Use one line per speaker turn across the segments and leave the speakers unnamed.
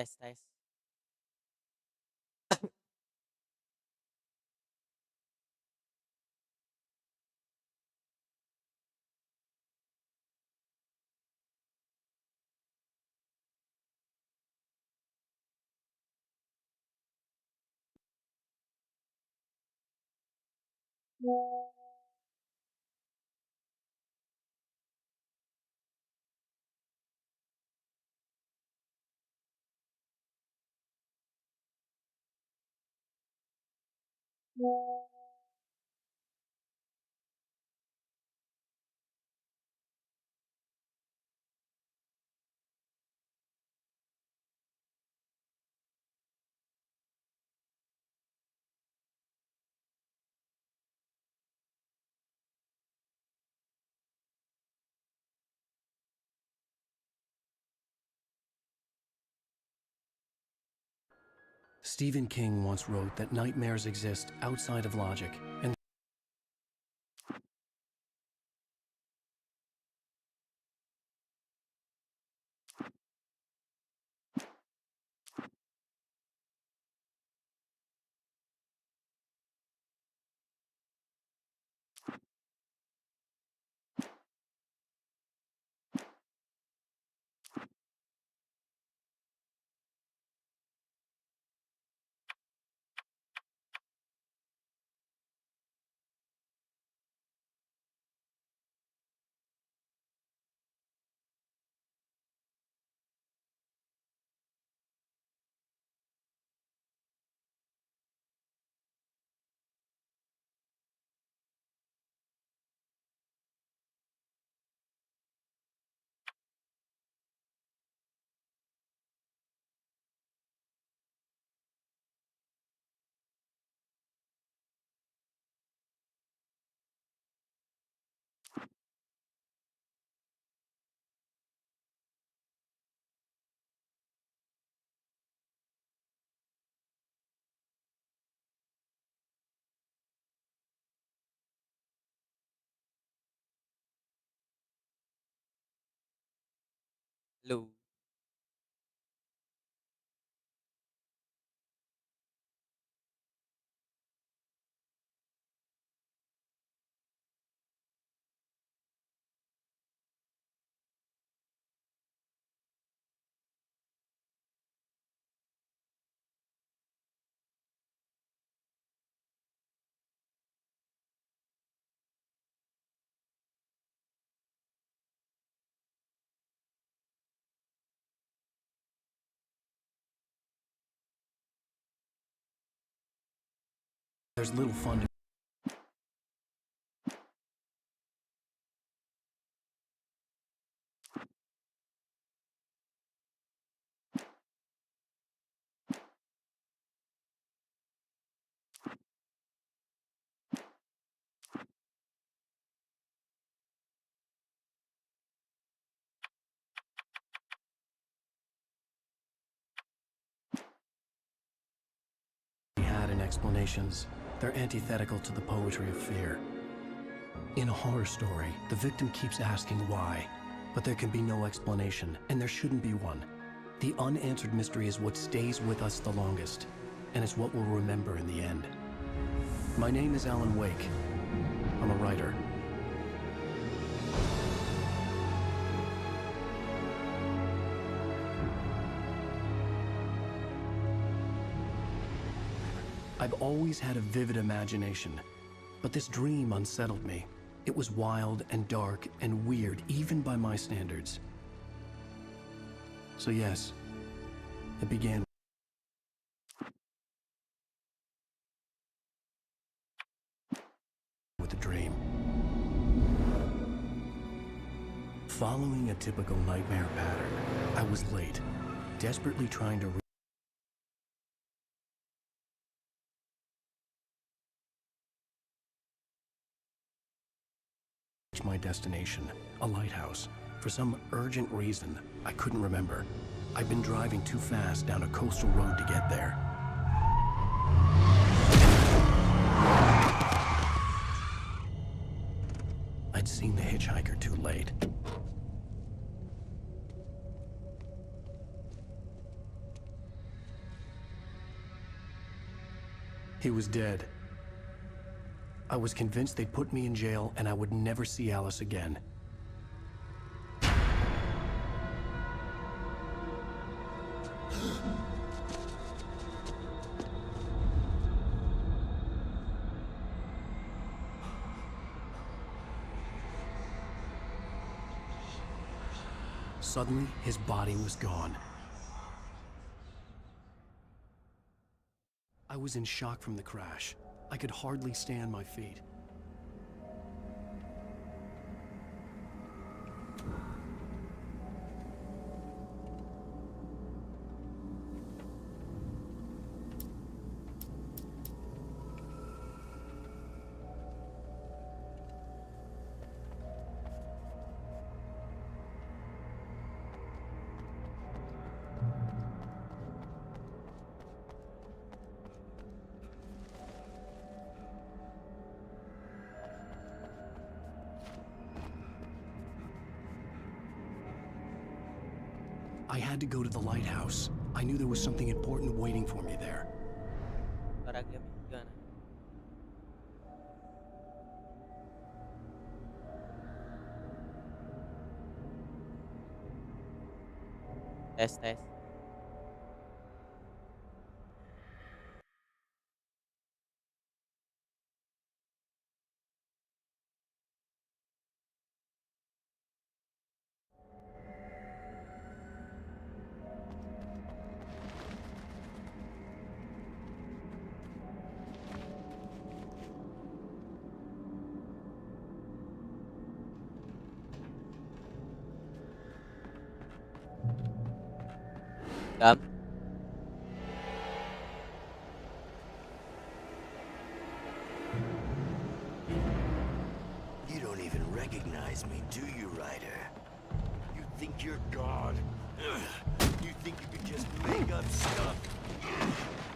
Test, test.
Stephen King once wrote that nightmares exist outside of logic, and
Hello.
there's little fun to be had in explanations. They're antithetical to the poetry of fear. In a horror story, the victim keeps asking why, but there can be no explanation, and there shouldn't be one. The unanswered mystery is what stays with us the longest, and it's what we'll remember in the end. My name is Alan Wake. I'm a writer. I've always had a vivid imagination, but this dream unsettled me. It was wild and dark and weird, even by my standards. So yes, it began with a dream. Following a typical nightmare pattern, I was late, desperately trying to reach my destination, a lighthouse. For some urgent reason, I couldn't remember. I'd been driving too fast down a coastal road to get there. I'd seen the hitchhiker too late. 'Cause He was dead. I was convinced they'd put me in jail and I would never see Alice again. Suddenly, his body was gone. I was in shock from the crash. I could hardly stay on my feet. I had to go to the lighthouse. I knew there was something important waiting for me there.
Para que mexicana. Tes. Come.
You don't even recognize me, do you, Ryder? You think you're God? Ugh. You think you could just make up stuff?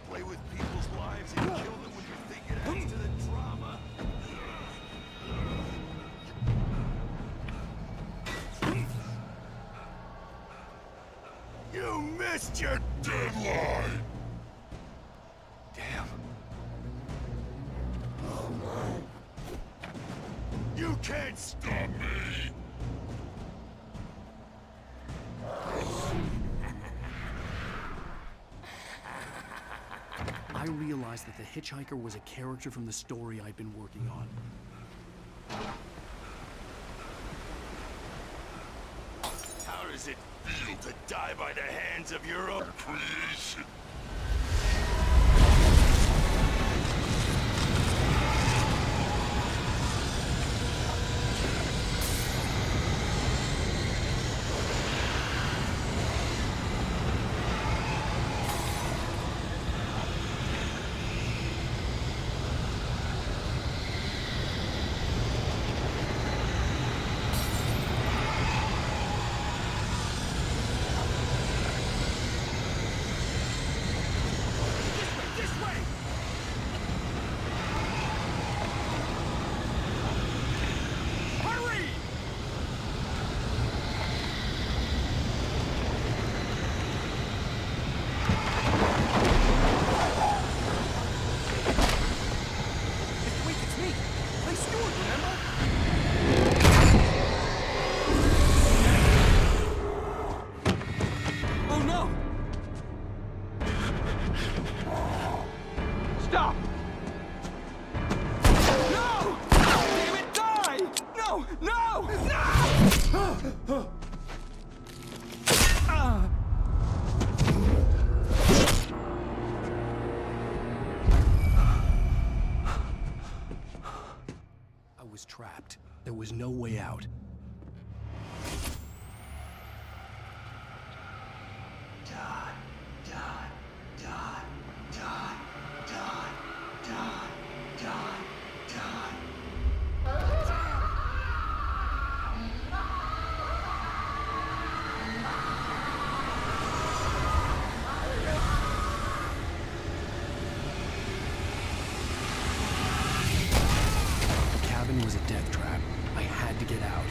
Play with people's lives and kill them when you think it adds to the drama? You missed your deadline! Damn. Oh my. You can't stop me!
I realized that the hitchhiker was a character from the story I'd been working on.
How does it feel to die by the hands of your own creation?
Stop! No! Damn it, die! No! No! No!
I was trapped. There was no way out. The cabin was a death trap. I had to get out.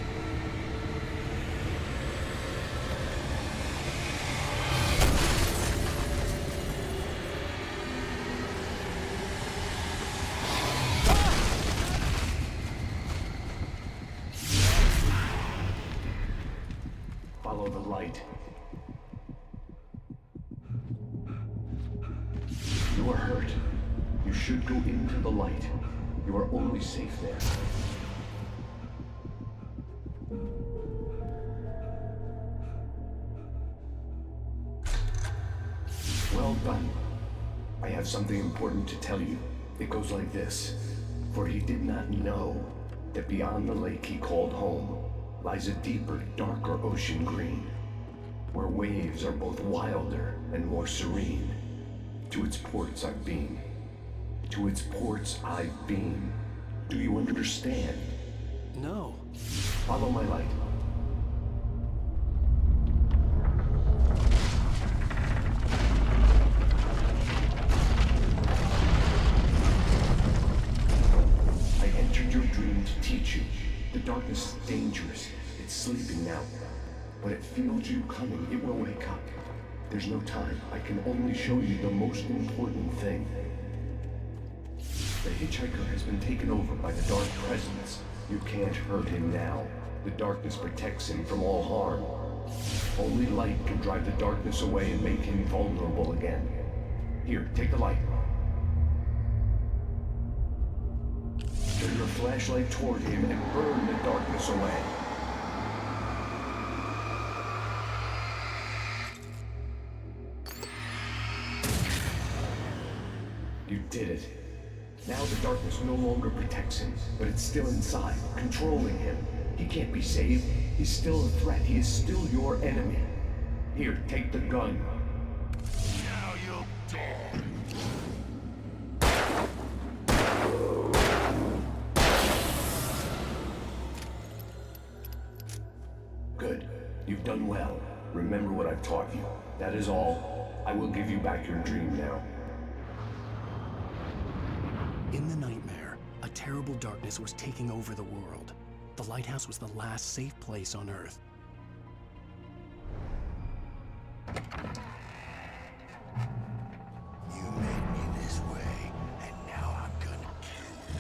follow the light. You are hurt. You should go into the light. You are only safe there. Well done. I have something important to tell you. It goes like this. For he did not know that beyond the lake he called home lies a deeper, darker ocean green, where waves are both wilder and more serene. To its ports I've been. To its ports I've been. Do you understand?
No.
Follow my light. I entered your dream to teach you. The darkness is dangerous. It's sleeping now. When it feels you coming, it will wake up. There's no time. I can only show you the most important thing. The hitchhiker has been taken over by the dark presence. You can't hurt him now. The darkness protects him from all harm. Only light can drive the darkness away and make him vulnerable again. Here, take the light. Turn your flashlight toward him and burn the darkness away. You did it. Now the darkness no longer protects him, but it's still inside, controlling him. He can't be saved. He's still a threat. He is still your enemy. Here, take the gun.
Now you'll die.
Good. You've done well. Remember what I've taught you. That is all. I will give you back your dream now.
In the nightmare, a terrible darkness was taking over the world. The lighthouse was the last safe place on Earth.
You made me this way, and now I'm gonna kill you.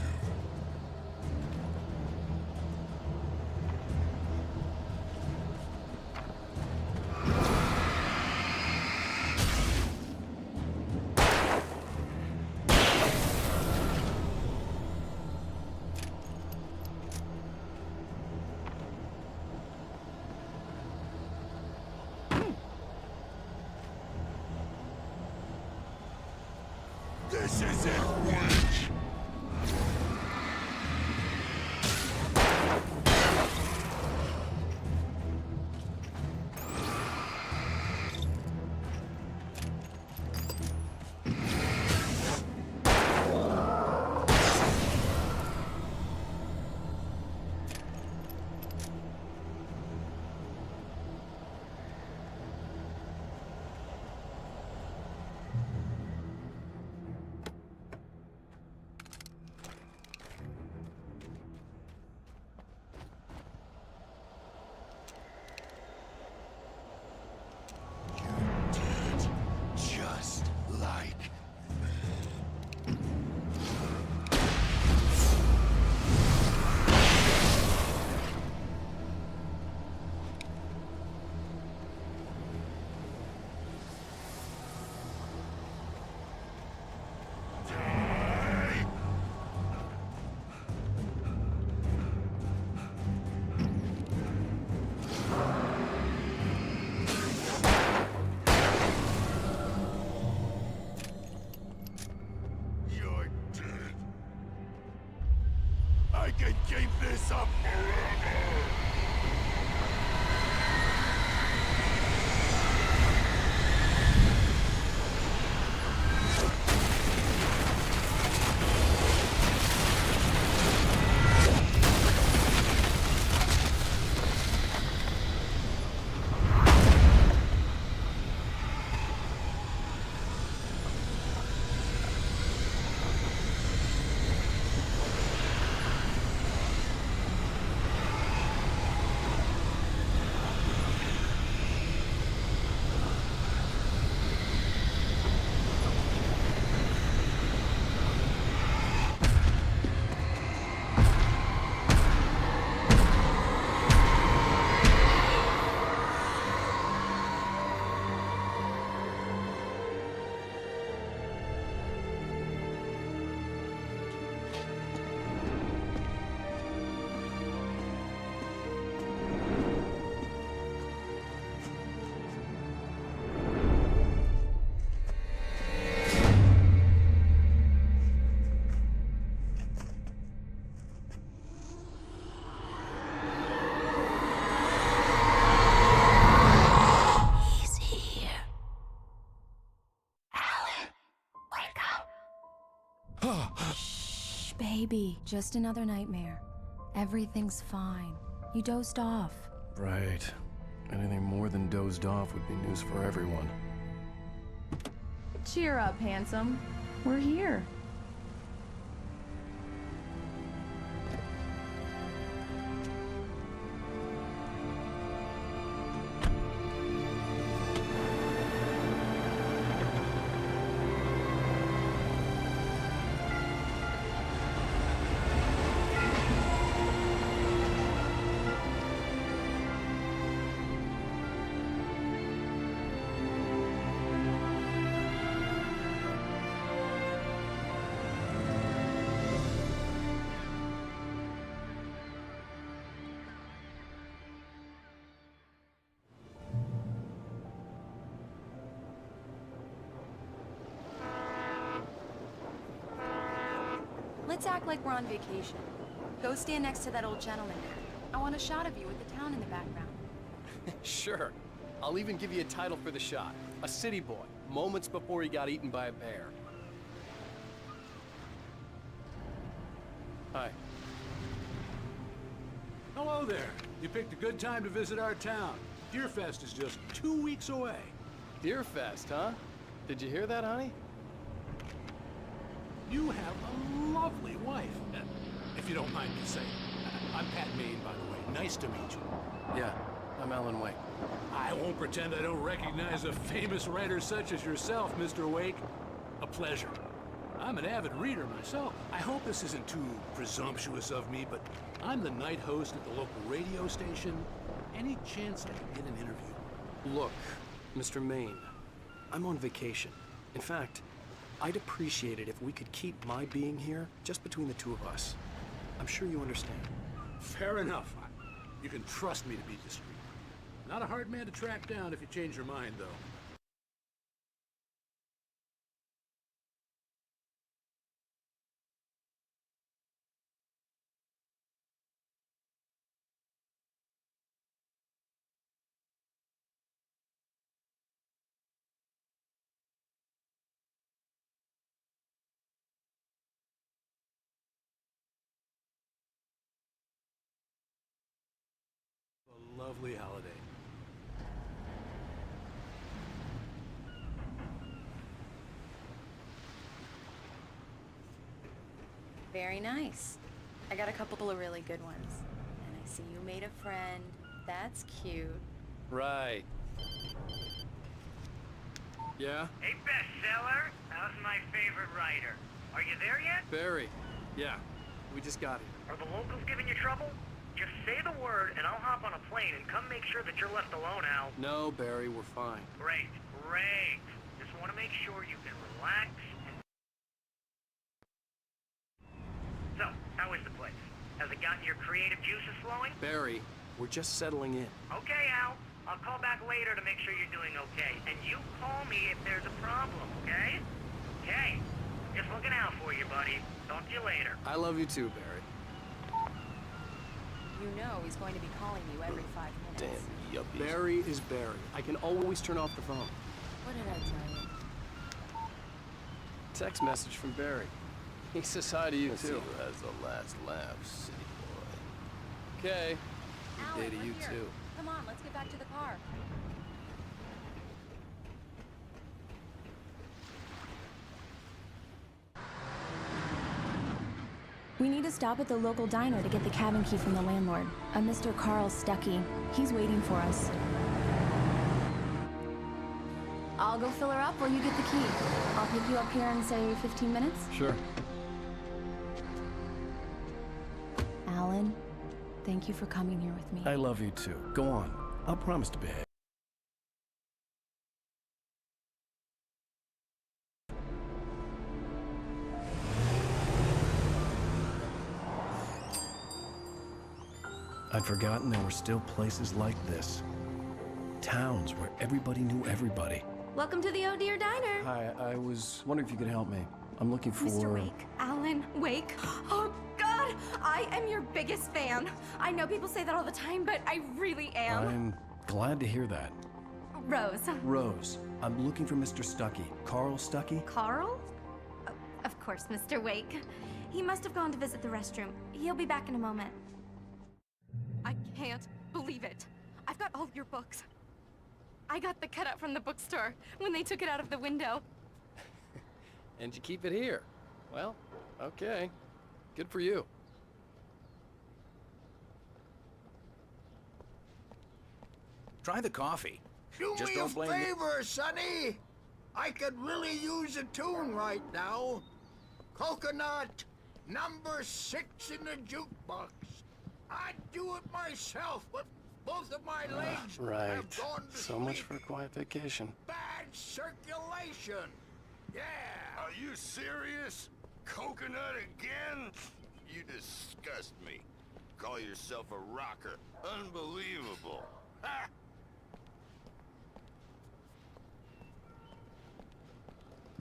This isn't witch! Just like you're dead. I can keep this up forever.
Shh, baby. Just another nightmare. Everything's fine. You dozed off.
Right. Anything more than dozed off would be news for everyone.
Cheer up, handsome. We're here.
Let's act like we're on vacation. Go stand next to that old gentleman there. I want a shot of you with the town in the background.
Sure. I'll even give you a title for the shot. A city boy, moments before he got eaten by a bear. Hi.
Hello there. You picked a good time to visit our town. Deerfest is just 2 weeks away.
Deerfest, huh? Did you hear that, honey?
You have a lovely wife. If you don't mind me saying. I'm Pat Maine, by the way. Nice to meet you.
Yeah, I'm Alan Wake.
I won't pretend I don't recognize a famous writer such as yourself, Mr. Wake. A pleasure. I'm an avid reader myself. I hope this isn't too presumptuous of me, but I'm the night host at the local radio station. Any chance I could get an interview?
Look, Mr. Maine, I'm on vacation. In fact, I'd appreciate it if we could keep my being here just between the two of us. I'm sure you understand.
Fair enough. You can trust me to be discreet. Not a hard man to track down if you change your mind, though. A lovely holiday.
Very nice. I got a couple of really good ones. And I see you made a friend. That's cute.
Right. Yeah?
Hey, bestseller! How's my favorite writer? Are you there yet?
Barry. Yeah, we just got here.
Are the locals giving you trouble? Just say the word and I'll hop on a plane and come make sure that you're left alone, Al.
No, Barry, we're fine.
Great, great. Just want to make sure you can relax and... So, how is the place? Has it gotten your creative juices flowing?
Barry, we're just settling in.
Okay, Al. I'll call back later to make sure you're doing okay. And you call me if there's a problem, okay? Okay. Just looking out for you, buddy. Talk to you later.
I love you too, Barry.
You know he's going to be calling you every 5 minutes.
Damn yuppies. Barry is Barry. I can always turn off the phone.
What did I tell you?
Text message from Barry. He says hi to you
Let's see
too.
who has the last laugh, city boy.
Okay.
Alan,
Good day to
we're
you
here.
too.
Come on, let's get back to the car. We need to stop at the local diner to get the cabin key from the landlord, a Mr. Carl Stuckey. He's waiting for us. I'll go fill her up while you get the key. I'll pick you up here in, say, 15 minutes?
Sure.
Alan, thank you for coming here with me.
I love you too. Go on. I'll promise to behave. I'd forgotten there were still places like this. Towns where everybody knew everybody.
Welcome to the Oh Dear Diner.
Hi, I was wondering if you could help me. I'm looking for...
Mr. Wake. Alan Wake. Oh, God! I am your biggest fan. I know people say that all the time, but I really am.
I'm glad to hear that.
Rose.
Rose, I'm looking for Mr. Stuckey. Carl Stuckey?
Carl? Of course, Mr. Wake. He must have gone to visit the restroom. He'll be back in a moment. I can't believe it. I've got all your books. I got the cutout from the bookstore when they took it out of the window.
And you keep it here. Well, okay. Good for you.
Try the coffee.
Do
Just
me a
don't blame me.
favor, Sonny. I could really use a tune right now. Coconut, number 6 in the jukebox. I'd do it myself, but both of my legs
Right.
have gone to
So
sleep.
much for a quiet vacation.
Bad circulation. Yeah.
Are you serious? Coconut again? You disgust me. Call yourself a rocker. Unbelievable. Ha!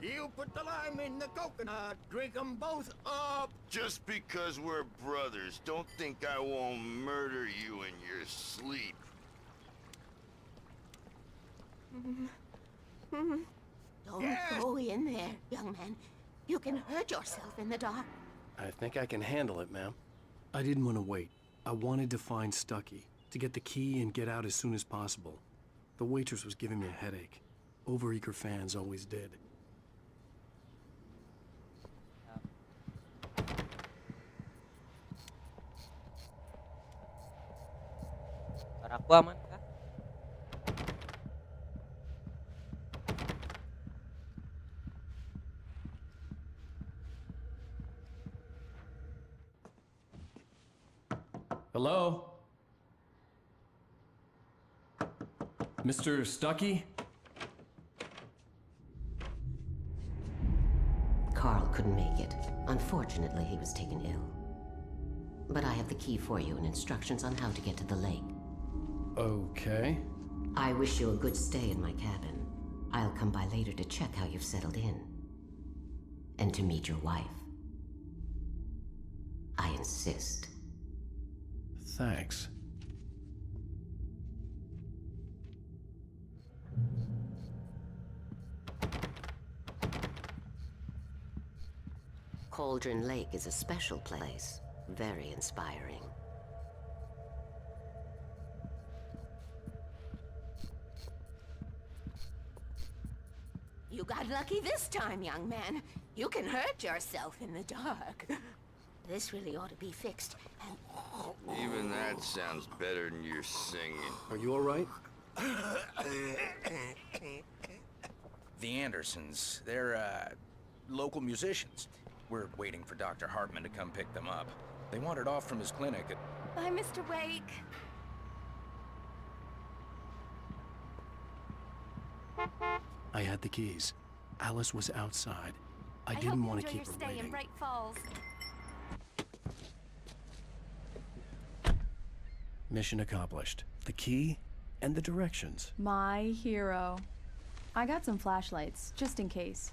You put the lime in the coconut. Drink them both up.
Just because we're brothers, don't think I won't murder you in your sleep.
Don't go in there, young man. You can hurt yourself in the dark.
I think I can handle it, ma'am. I didn't want to wait. I wanted to find Stucky, to get the key and get out as soon as possible. The waitress was giving me a headache. Overeager fans always did.
Suaraku aman kah?
Hello? Mr. Stucky?
Carl couldn't make it. Unfortunately, he was taken ill. But I have the key for you and instructions on how to get to the lake.
Okay.
I wish you a good stay in my cabin. I'll come by later to check how you've settled in. And to meet your wife. I insist.
Thanks.
Cauldron Lake is a special place. Very inspiring. You got lucky this time, young man. You can hurt yourself in the dark. This really ought to be fixed.
Even that sounds better than your singing.
Are you all right?
The Andersons, they're, local musicians. We're waiting for Dr. Hartman to come pick them up. They wandered off from his clinic at...
Bye, Mr. Wake.
I had the keys. Alice was outside. I
hope
didn't
you
want to
enjoy
keep
your
her
stay in
waiting.
Bright Falls.
Mission accomplished. The key and the directions.
My hero. I got some flashlights, just in case.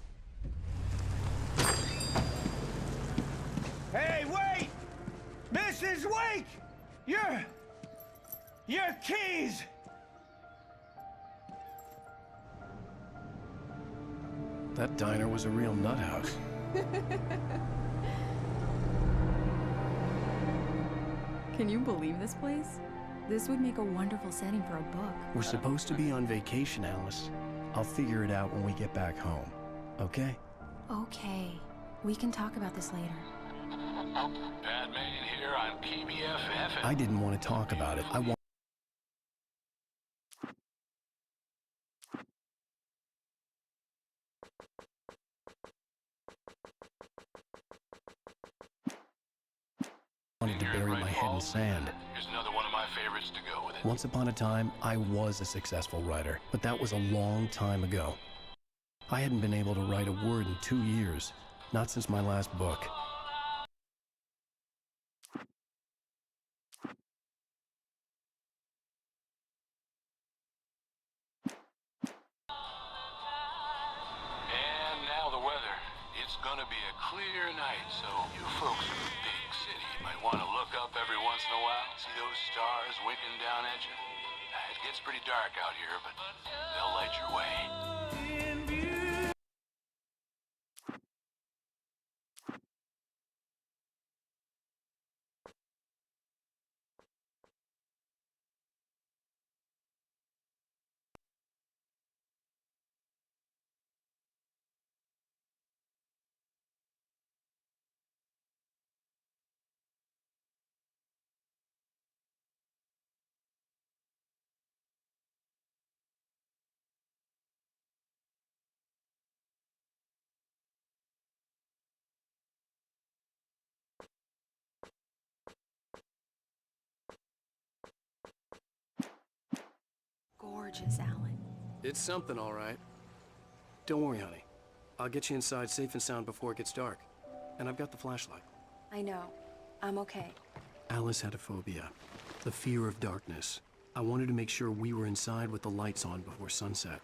Hey, wait! Mrs. Wake! Your keys!
That diner was a real nut house.
Can you believe this place? This would make a wonderful setting for a book.
We're supposed to be on vacation, Alice. I'll figure it out when we get back home. Okay?
Okay. We can talk about this later.
Batman here on PBFF.
I didn't want to talk about it. I want... wanted to bury my head in sand.
Here's another one of my favorites to go with it.
Once upon a time, I was a successful writer, but that was a long time ago. I hadn't been able to write a word in 2 years, not since my last book.
And now the weather. It's gonna be a clear night, so you folks in the big city might want to look up every once in a while, see those stars winking down at you. It gets pretty dark out here, but they'll light your way.
precious, Alan.
It's something, all right. Don't worry, honey. I'll get you inside safe and sound before it gets dark. And I've got the flashlight.
I know. I'm okay.
Alice had a phobia. The fear of darkness. I wanted to make sure we were inside with the lights on before sunset.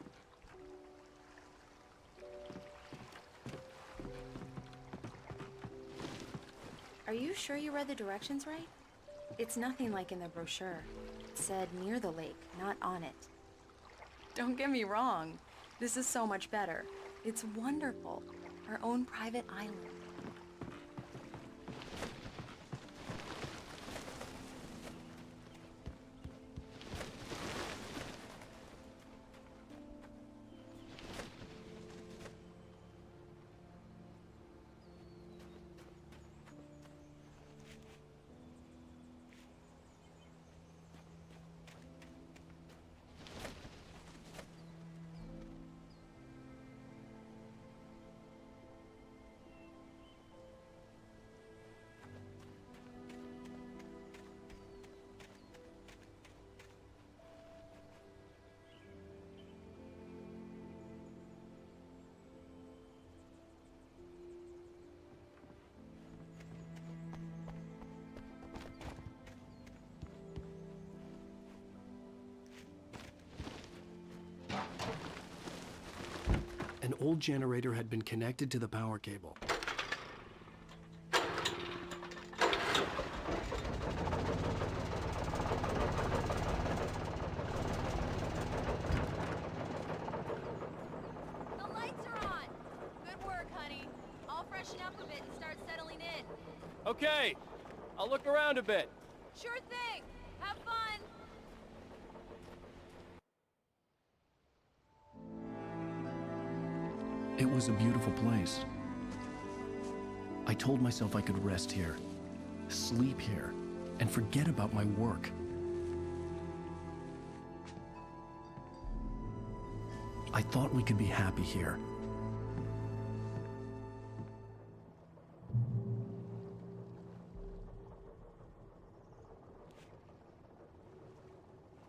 Are you sure you read the directions right? It's nothing like in the brochure. It said near the lake, not on it. Don't get me wrong. This is so much better. It's wonderful. Our own private island.
An old generator had been connected to the power cable.
The lights are on! Good work, honey. I'll freshen up a bit and start settling in.
Okay, I'll look around a bit.
Sure thing! Have fun!
It was a beautiful place. I told myself I could rest here, sleep here, and forget about my work. I thought we could be happy here.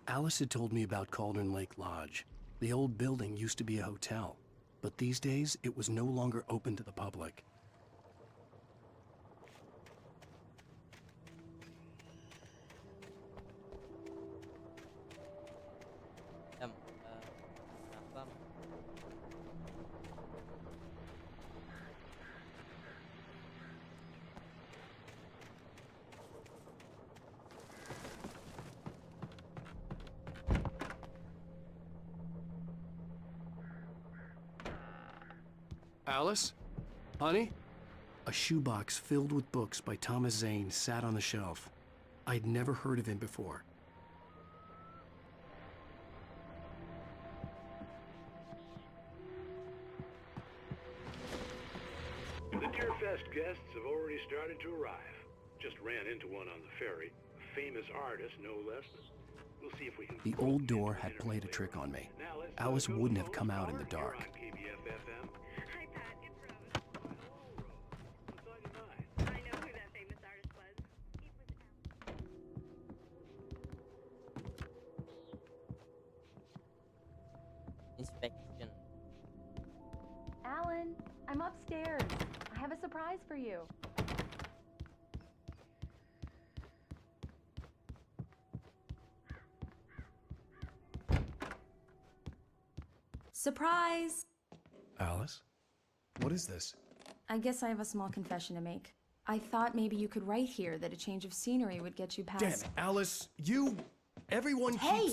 Alice had told me about Cauldron Lake Lodge. The old building used to be a hotel, but these days it was no longer open to the public.
Kenapa?
Alice? Honey? A shoebox filled with books by Thomas Zane sat on the shelf. I'd never heard of him before.
The Deerfest guests have already started to arrive. Just ran into one on the ferry. A famous artist, no less. We'll see if we can...
The old door had played a trick on me. Alice wouldn't have come out in the dark.
Hi, Pat. It's Rose. I know who that famous artist was.
Inspection.
Alan, I'm upstairs. I have a surprise for you. Surprise!
Alice? What is this?
I guess I have a small confession to make. I thought maybe you could write here that a change of scenery would get you past...
Damn it, Alice! Everyone
Hey,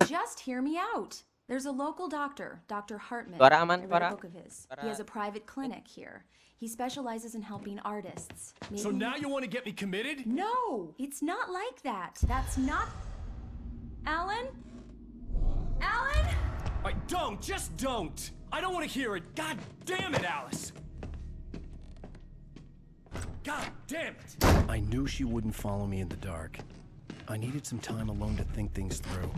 just hear me out. There's a local doctor, Dr. Hartman.
Suara aman,
I read
suara.
a book of his. He has a private clinic here. He specializes in helping artists.
So now you want to get me committed?
No, it's not like that. That's not... Alan? Alan?
Just don't! I don't want to hear it! God damn it, Alice! God damn it! I knew she wouldn't follow me in the dark. I needed some time alone to think things through.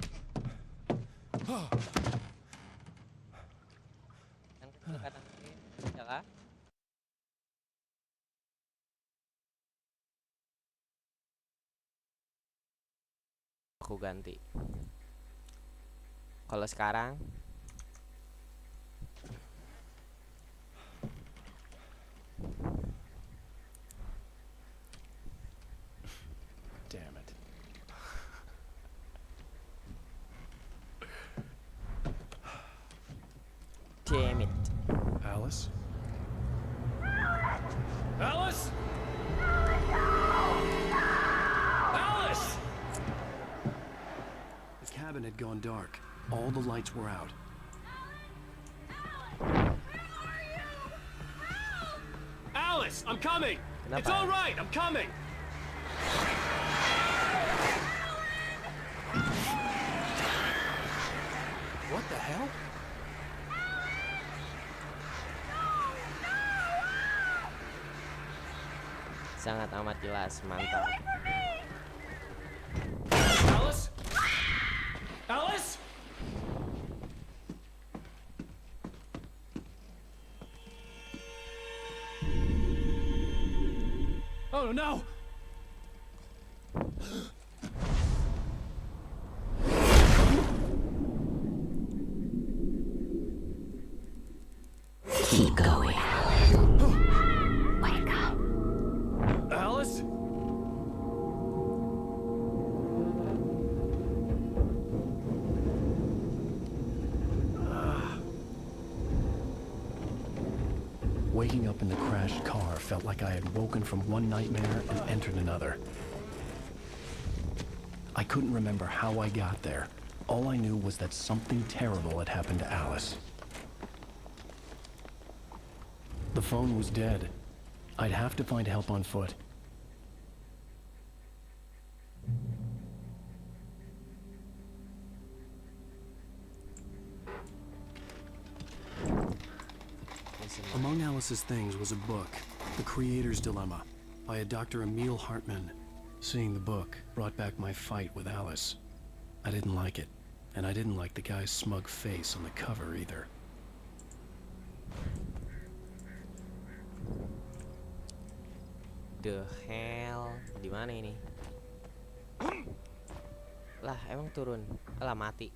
Kan kecil kanan kiri, ya kah? Aku ganti. Kalau sekarang
Damn it.
damn it.
Alice?
Alice? Alice!
The cabin had gone dark. All the lights were out.
Alice, I'm coming!
Kenapa?
It's all right, I'm coming!
What the hell?
Sangat amat jelas, mantap.
Alice? Alice? Oh no!
Keep going. Wake up.
Alice?
Waking up in the crashed car felt like I had woken from one nightmare and entered another. I couldn't remember how I got there. All I knew was that something terrible had happened to Alice. The phone was dead. I'd have to find help on foot. Among Alice's things was a book, The Creator's Dilemma, by a Dr. Emil Hartman. Seeing the book brought back my fight with Alice. I didn't like it, and I didn't like the guy's smug face on the cover either.
The hell, di mana ini? Lah, emang turun. Lah, mati.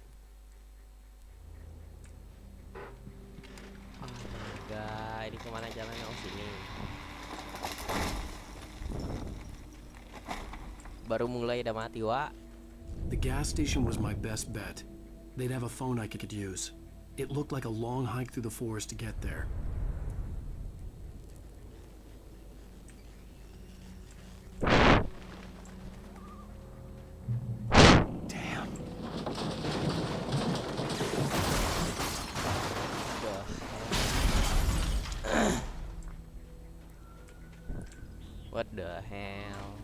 Astaga, ini kemana jalannya? Oh, sini. Baru mulai udah mati, Wak.
The gas station was my best bet. They'd have a phone I could use. It looked like a long hike through the forest to get there.
What the hell?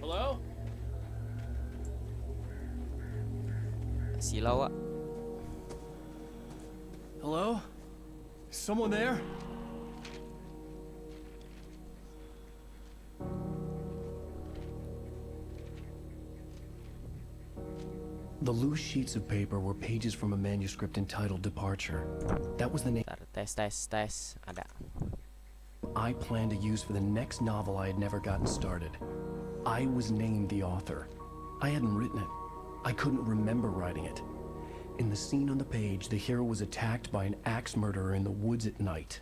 Hello?
Silau, Wak.
Hello? Someone there?
The loose sheets of paper were pages from a manuscript entitled Departure. That was the name
Tes. Ada.
I planned to use for the next novel I had never gotten started. I was named the author. I hadn't written it. I couldn't remember writing it. In the scene on the page, the hero was attacked by an axe murderer in the woods at night.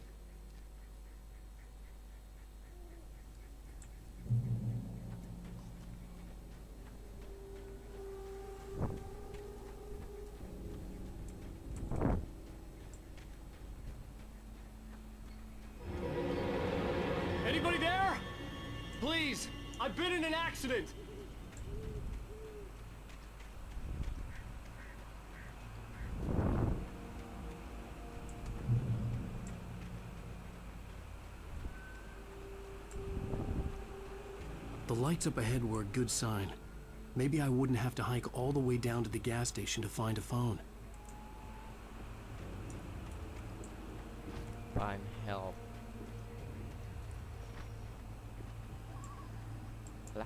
Anybody there? Please, I've been in an accident.
The lights up ahead were a good sign. Maybe I wouldn't have to hike all the way down to the gas station to find a phone.
Find help. Lah.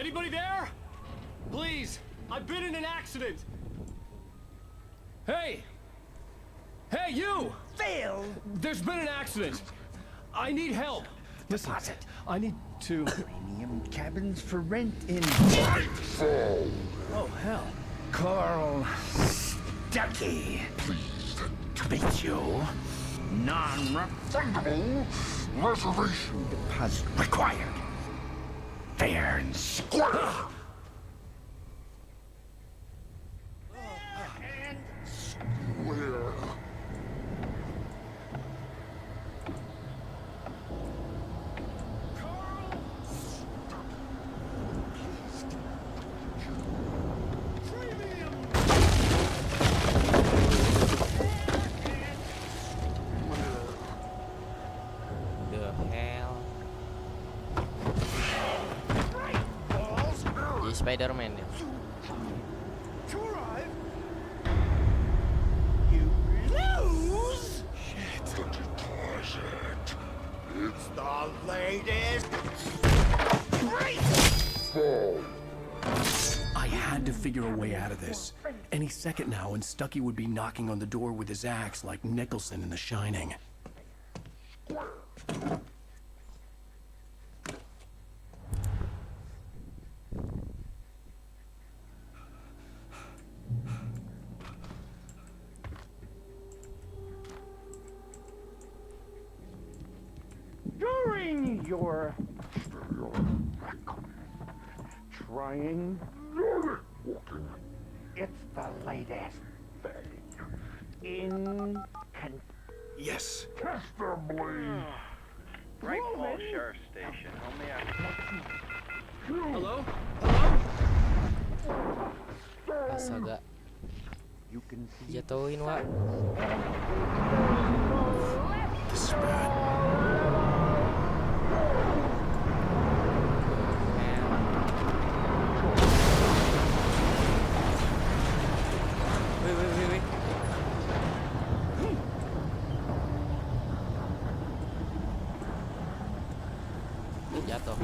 Anybody there? Please, I've been in an accident. Hey! Hey, you!
Phil!
There's been an accident. I need help.
Listen, I need to...
Premium cabins for rent in...
Oh, hell.
Carl Stuckey. Pleased to meet you. Non-refundable reservation deposit required. Fair and square. And square.
The hell. Jadi Spider-Man ya.
To arrive, you lose. Shit. The deposit. It's the latest. Great.
I had to figure a way out of this. Any second now, and Stucky would be knocking on the door with his axe like Nicholson in The Shining.
During your trying, it's the latest thing in
Yes.
contestably.
Bright Falls Sheriff Station. Only
Hello?
Astaga.
You can see
Jatuhin, Wak.
This is bad.
Wih. Jatuh.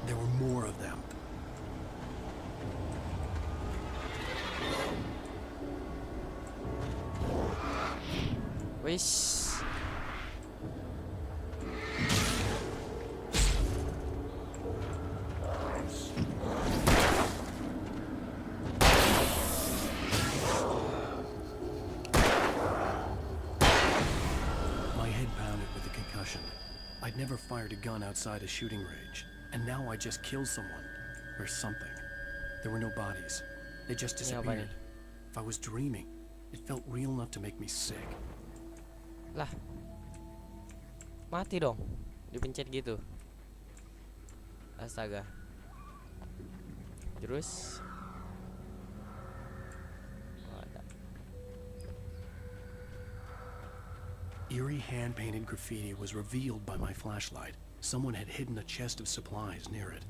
There were more of them.
Wis.
My head pounded with the concussion. I'd never fired a gun outside a shooting range, and now I just killed someone. Or something. There were no bodies. They just disappeared. If I was dreaming, it felt real enough to make me sick.
Lah. Mati dong. Dipencet gitu. Astaga. Terus
Eerie hand-painted graffiti was revealed by my flashlight. Someone had hidden a chest of supplies near it.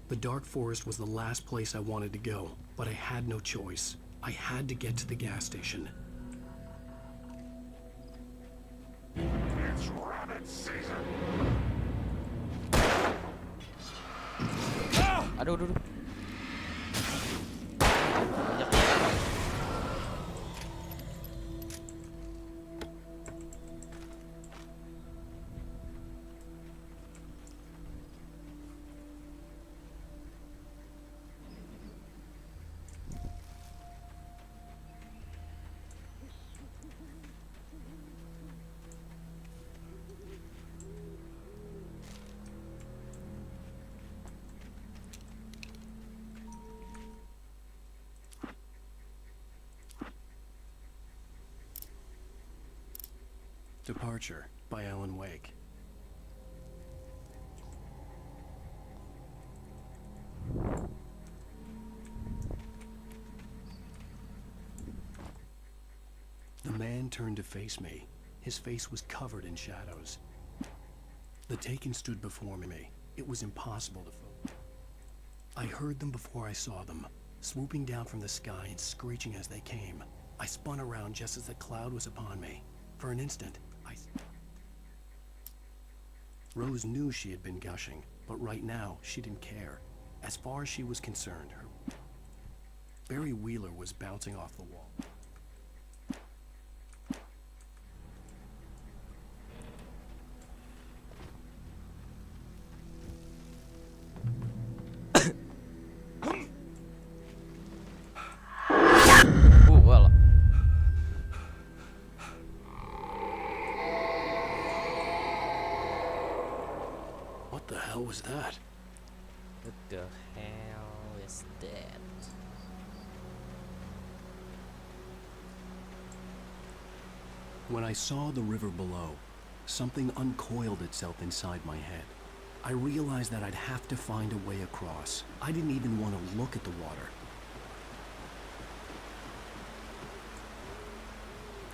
The dark forest was the last place I wanted to go, but I had no choice. I had to get to the gas station.
it's rabbit season.
aduh.
Departure by Alan Wake. The man turned to face me. His face was covered in shadows. The Taken stood before me. It was impossible to focus. I heard them before I saw them, swooping down from the sky and screeching as they came. I spun around just as the cloud was upon me. For an instant, Rose knew she had been gushing, but right now, she didn't care. As far as she was concerned, Barry Wheeler was bouncing off the wall.
Well.
What the hell was that?
What the hell is that?
When I saw the river below, something uncoiled itself inside my head. I realized that I'd have to find a way across. I didn't even want to look at the water.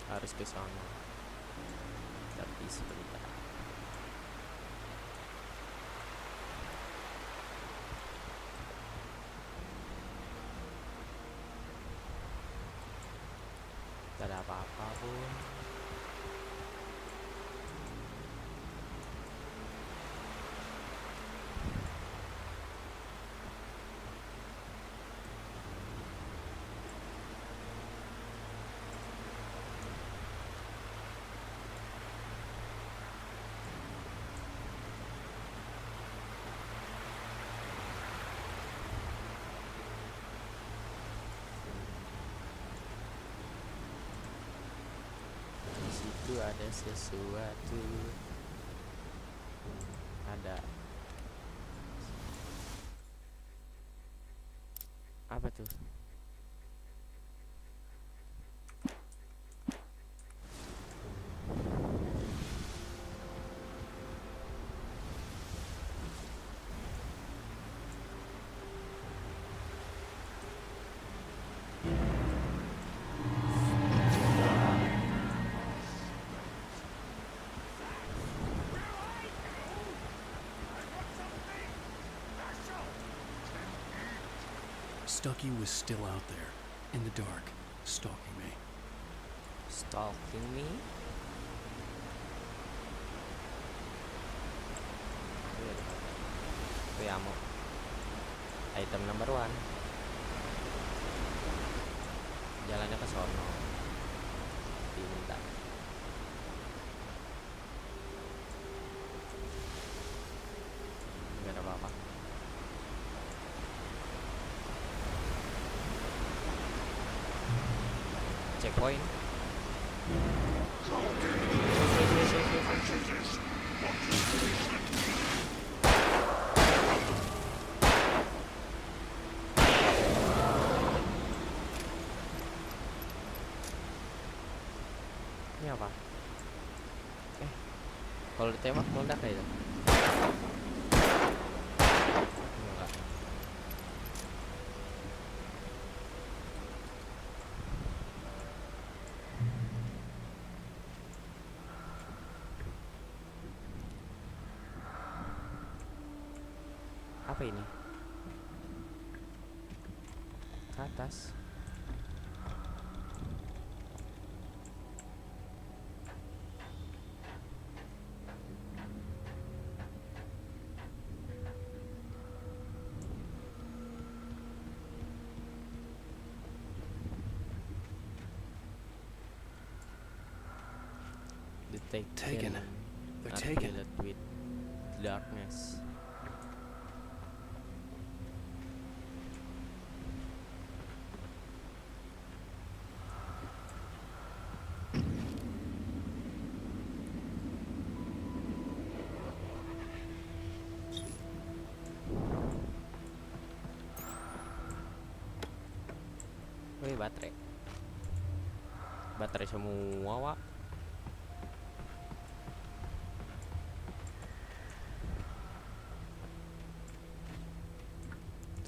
Harus ke sana. Tapi sebentar. Gak ada apa-apa pun. Itu ada sesuatu. Ada apa tuh?
Stucky was still out there, in the dark, stalking me.
Stalking me? Itu ammo. Item number 1. Jalannya ke sono. Diminta. Gak ada apa-apa. Checkpoint. Ini apa? Kalau ditembak meledak kayak itu. Enggak. Apa ini? Ke atas.
Taken. They're taken.
With darkness. Wih, baterai semua, Wak.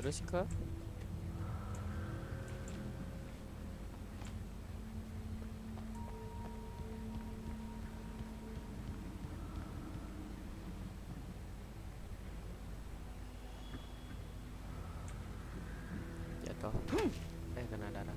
Terus ke jatuh. Kena darah.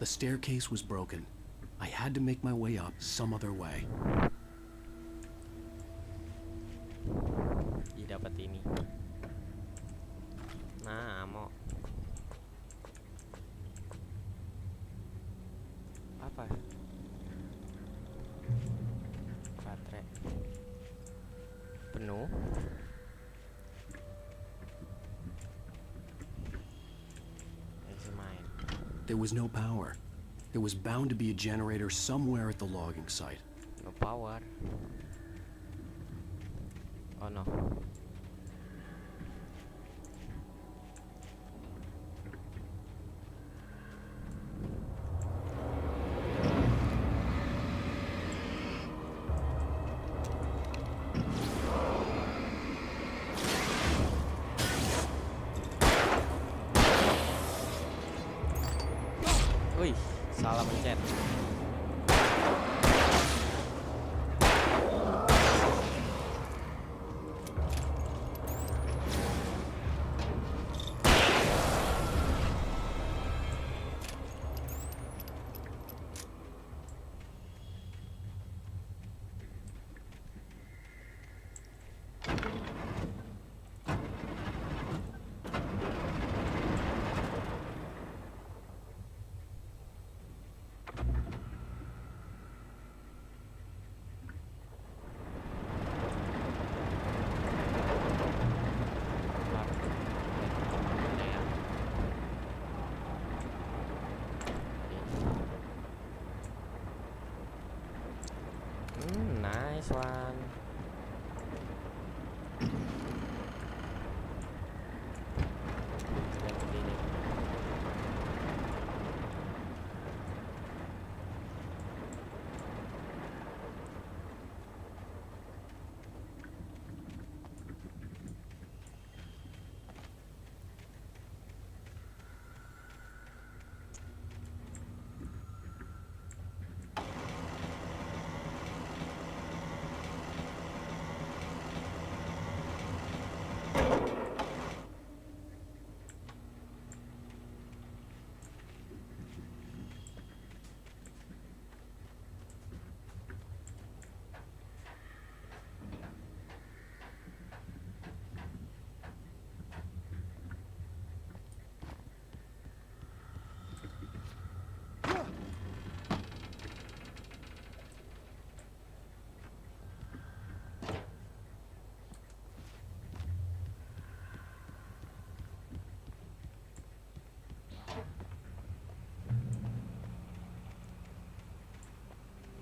The staircase was broken. I had to make my way up some other way.
Dapat ini. Nah, mau apa? Baterai penuh. Main.
There was no power. There was bound to be a generator somewhere at the logging site.
No power. Oh no. Wih, salah mencet. Nice one.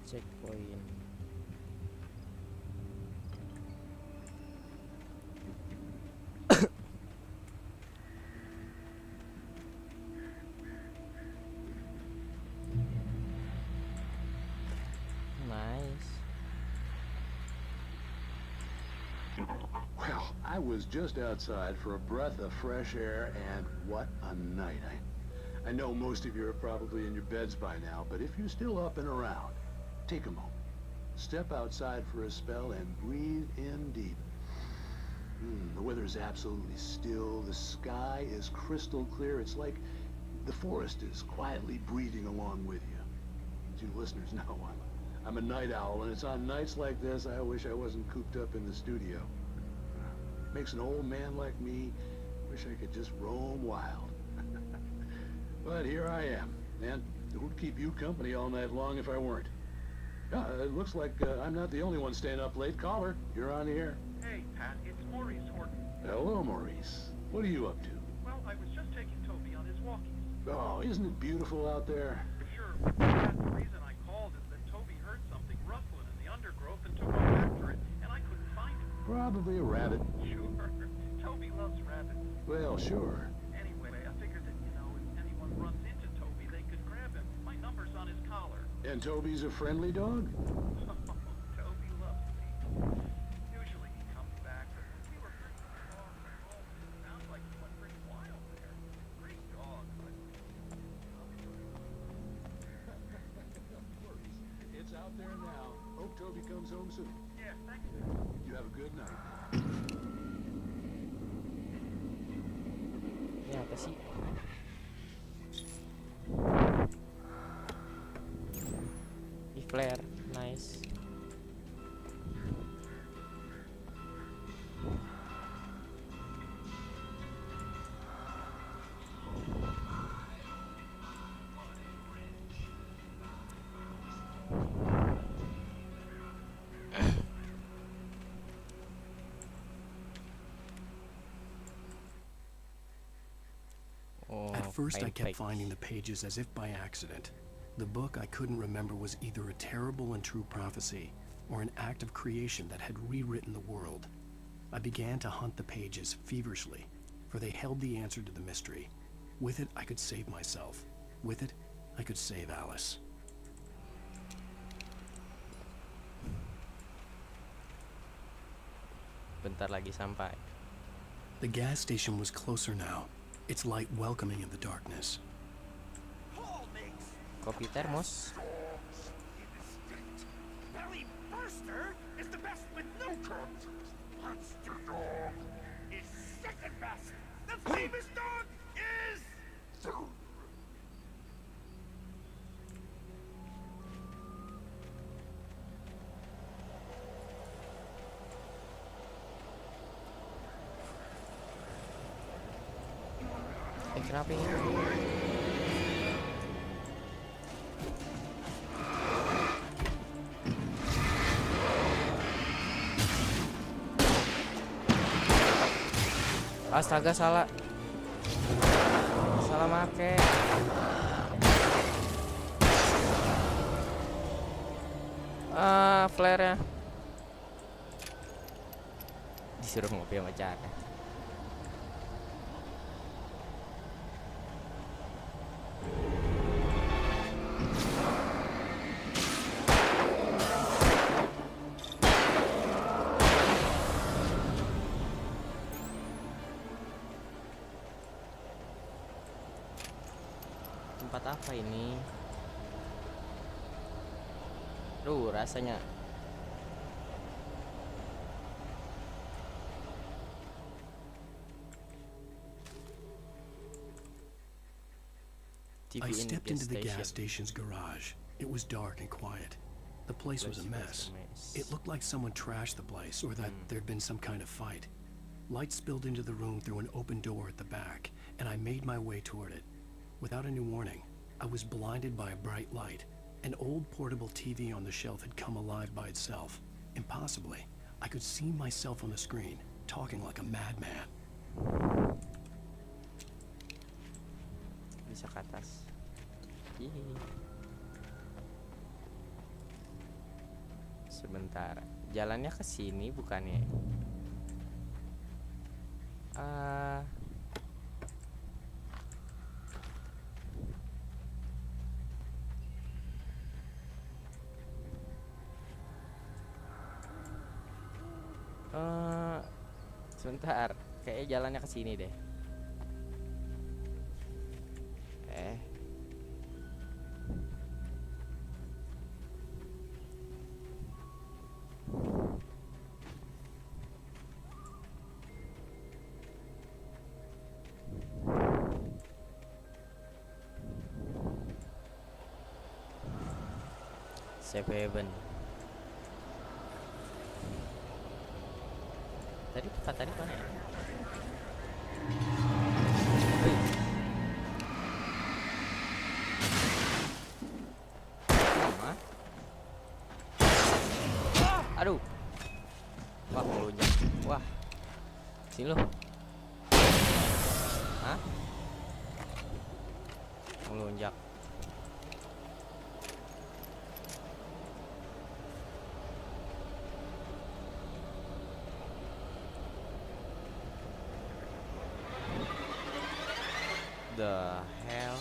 Checkpoint. Nice.
Well, I was just outside for a breath of fresh air, and what a night. I know most of you are probably in your beds by now, but if you're still up and around, take a moment. Step outside for a spell and breathe in deep. The weather is absolutely still. The sky is crystal clear. It's like the forest is quietly breathing along with you. As you listeners know, I'm a night owl, and it's on nights like this I wish I wasn't cooped up in the studio. Makes an old man like me wish I could just roam wild. But here I am, and it would keep you company all night long if I weren't. It looks like I'm not the only one staying up late. Caller, you're on the air.
Hey, Pat, it's Maurice Horton.
Hello, Maurice. What are you up to?
Well, I was just taking Toby on his walkies.
Oh, isn't it beautiful out there?
Sure, Pat, the reason I called is that Toby heard something rustling in the undergrowth and took off after it, and I couldn't find it.
Probably a rabbit.
Sure. Toby loves rabbits.
Well, sure.
Anyway, I figured that, you know, if anyone runs into Toby, they could grab him. My number's on his collar.
And Toby's a friendly dog?
Toby loves me. Usually he comes back, but we were pretty close. It sounds like he went pretty wild there. Great dog, but...
It's out there now. Hope Toby comes home soon.
Yeah, thanks.
You have a good night.
Ini apa sih? Flare, nice.
At first, I kept finding the pages as if by accident. The book I couldn't remember was either a terrible and true prophecy or an act of creation that had rewritten the world. I began to hunt the pages feverishly, for they held the answer to the mystery. With it, I could save myself. With it, I could save Alice.
Bentar lagi sampai.
The gas station was closer now, its light welcoming in the darkness.
Kopi termos.
Belly Burster is the best with no crumbs. Monster Dog is second best. The famous dog is...
Kenapa ini? Astaga, salah make. Flare-nya disuruh ngopi sama Caka. Tempat apa ini? Rasanya
I stepped into the gas station's garage. It was dark and quiet. The place was a mess. It looked like someone trashed the place, or that there'd been some kind of fight. Light spilled into the room through an open door at the back, and I made my way toward it. Without any warning, I was blinded by a bright light. An old portable TV on the shelf had come alive by itself. Impossibly, I could see myself on the screen, talking like a madman.
bisa ke atas. Sebentar, jalannya ke sini bukannya? Sebentar, kayaknya jalannya ke sini deh. Seven. Tadi tempat tadi mana ya? Sama. Sini lo. Hah? Melonjak. The hell?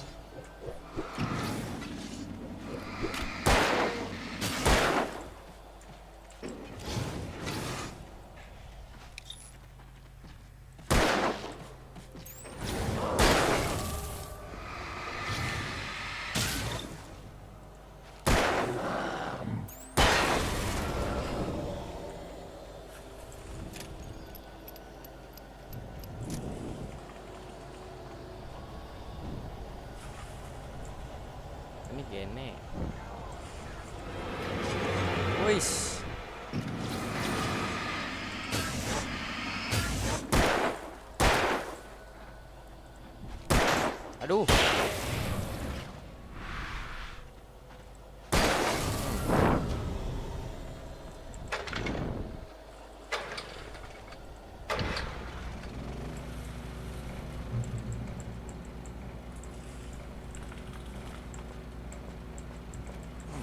Ini gene. Wis. Aduh.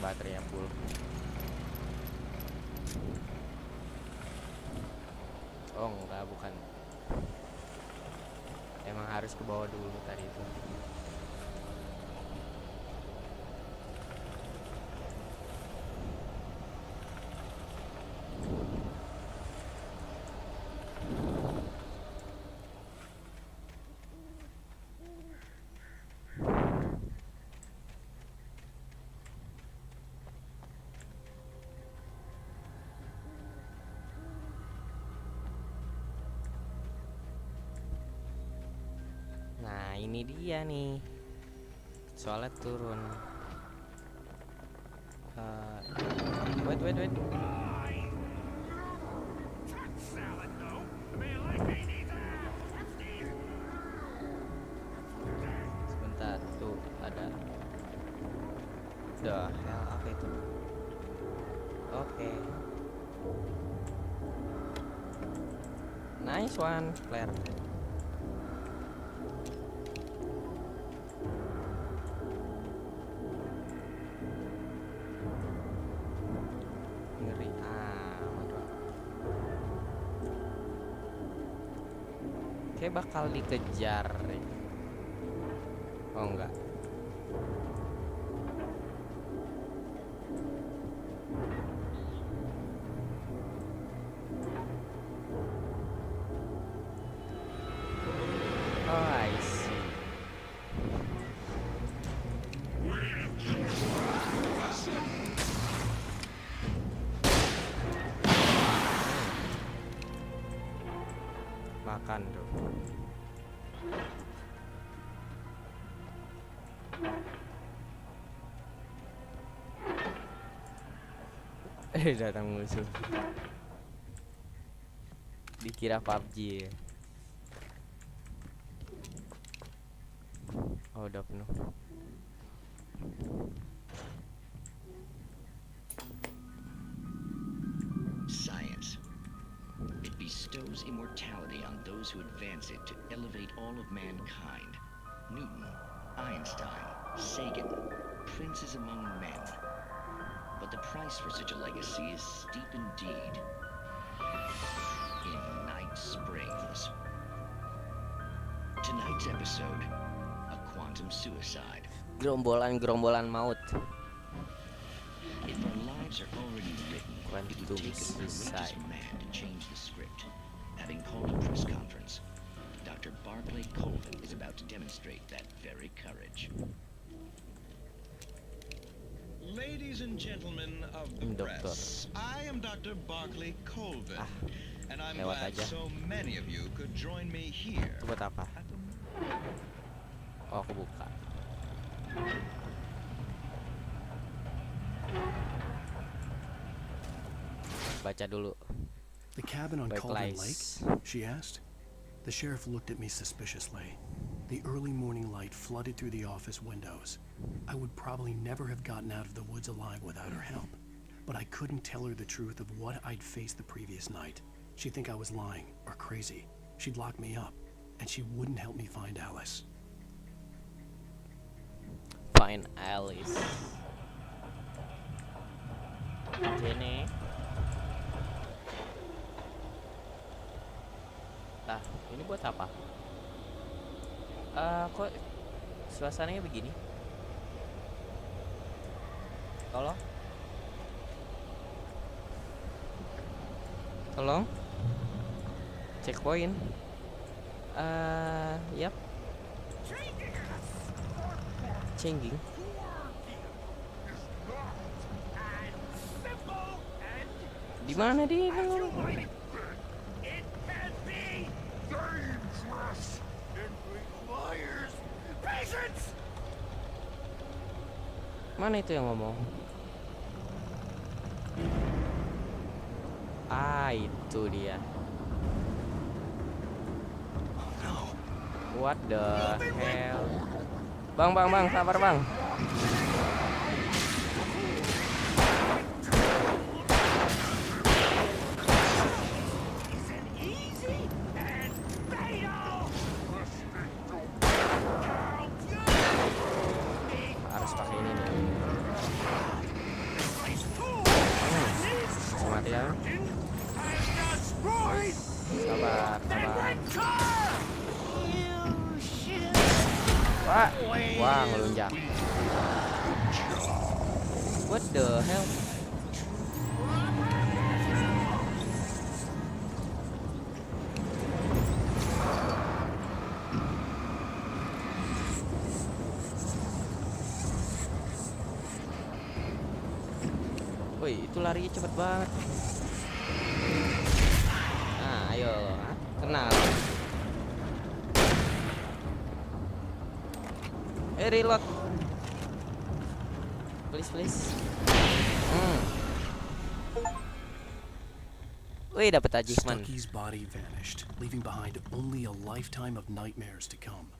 Baterainya full. Oh enggak, bukan. Emang harus ke bawah dulu tadi itu. Nah ini dia nih, soalnya turun. Wait. Sebentar, tuh ada. The hell, apa itu? Oke. Nice one, Claire. Ngeri amat. Kayak bakal dikejar. Oh enggak. Oh, I see. Makan tuh. Datang musuh. Dikira PUBG ya. Oh, udah penuh.
Science. It bestows immortality on those who advance it to elevate all of mankind. Newton, Einstein, Sagan, princes among men. But the price for such a legacy is steep indeed. In Night Springs. Tonight's episode, a quantum suicide.
Gerombolan maut.
If our lives are already written, it would take a courageous man to change the script. Having called a press conference, Dr. Barclay Colvin is about to demonstrate that very courage.
Ladies and gentlemen of the press, I am Dr. Barclay Colvin, and I'm glad so many of you could join me here.
Buat apa? Oh, aku buka. Baca dulu.
The cabin on Colvin Lake? She asked. The sheriff looked at me suspiciously. The early morning light flooded through the office windows. I would probably never have gotten out of the woods alive without her help. But I couldn't tell her the truth of what I'd faced the previous night. She'd think I was lying or crazy. She'd lock me up, and she wouldn't help me find Alice.
Find Alice. Sini. Nah, ini buat apa? Kok suasananya begini? Tolong. Tolong. Checkpoint. Yap. Changing. Di mana dia? Mana itu yang ngomong? Ah, itu dia. What the hell? Bang, sabar bang. Harus pakai ini nih. Mati ya. Sabar. Wah, ngelunjak. What the hell? Woi, itu larinya cepet banget. Nah, ayo, kenal. Reload. Please. Wih, dapat achievement.
Stucky's body vanished, leaving behind only a lifetime of nightmares to come.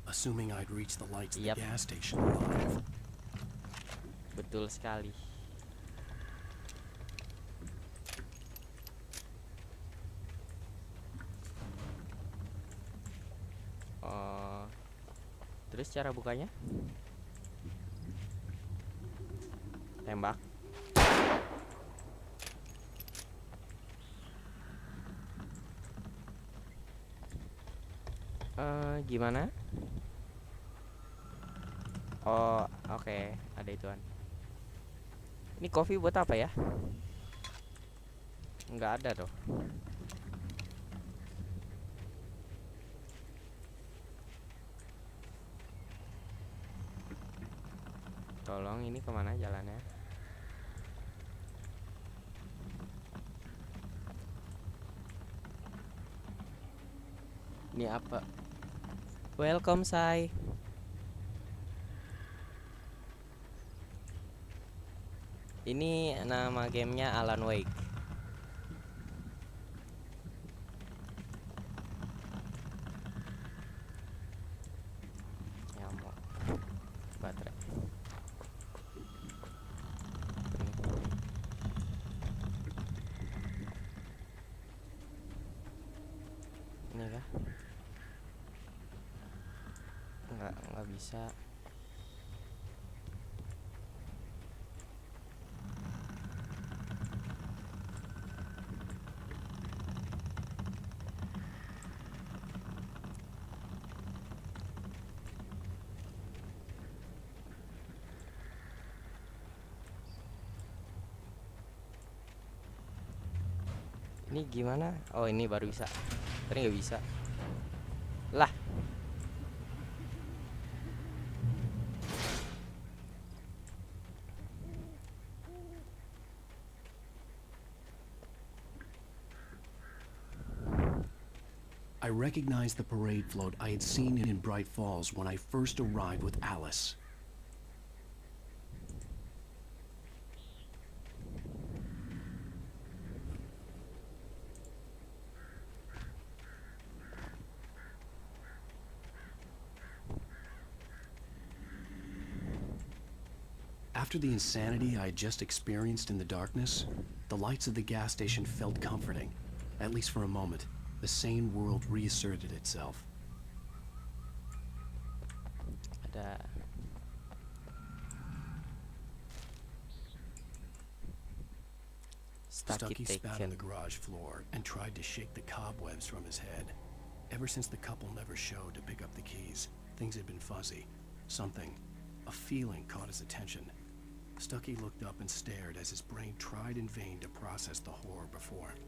Assuming I'd reach the lights at the gas station alive.
Betul sekali. Terus cara bukanya? Tembak. Gimana? Oh, oke. Ada ituan. Ini kopi buat apa ya? Nggak ada tuh. Tolong, ini kemana jalannya? Ini apa? Welcome, Say. Ini nama gamenya Alan Wake. Nyamuk. Baterai. Ini kah? Nggak bisa. Ini gimana? Oh, ini baru bisa. Tadi nggak bisa. Lah.
I recognized the parade float I had seen in Bright Falls when I first arrived with Alice. After the insanity I had just experienced in the darkness, the lights of the gas station felt comforting, at least for a moment. the sane world reasserted itself.
Ada
Stucky spat on the garage floor and tried to shake the cobwebs from his head. Ever since the couple never showed to pick up the keys, things had been fuzzy. Something, a feeling caught his attention. Stucky looked up and stared as his brain tried in vain to process the horror before him.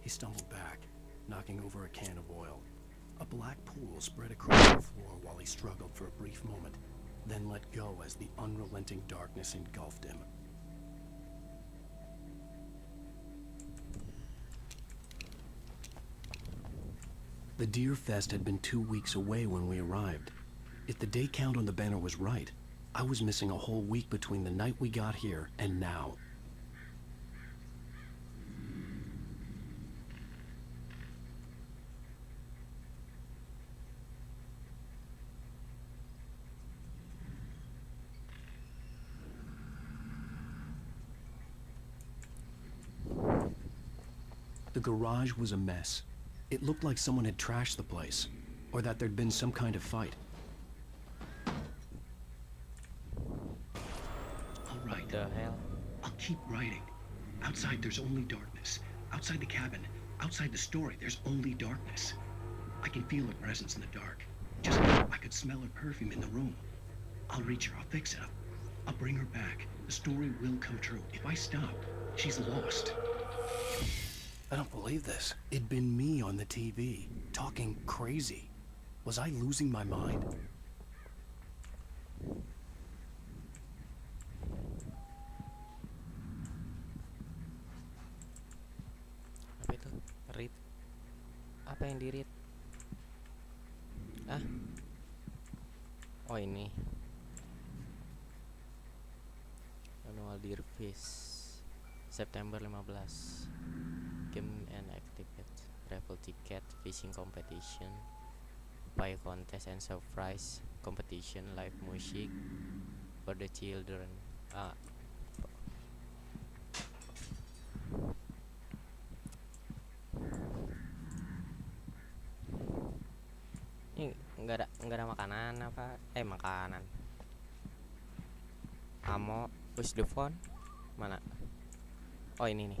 He stumbled back, knocking over a can of oil. A black pool spread across the floor while he struggled for a brief moment, then let go as the unrelenting darkness engulfed him. The Deer Fest had been 2 weeks away when we arrived. If the day count on the banner was right, I was missing a whole week between the night we got here and now. The garage was a mess. It looked like someone had trashed the place, or that there'd been some kind of fight.
All right.
The hell?
I'll keep writing. Outside, there's only darkness. Outside the cabin, outside the story, there's only darkness. I can feel her presence in the dark. Just I could smell her perfume in the room. I'll reach her. I'll fix it. I'll bring her back. The story will come true. If I stop, she's lost.
I don't believe this. It'd been me on the TV, talking crazy. Was I losing my mind?
Apa itu? Read. Apa yang di read? Ah. Oh ini. Annual Deer Fest September 15. Game and activate raffle ticket, fishing competition, pie contest and surprise competition, live music for the children. Ini nggak ada makanan apa? Makanan. Amo, push the phone. Mana? Oh ini nih.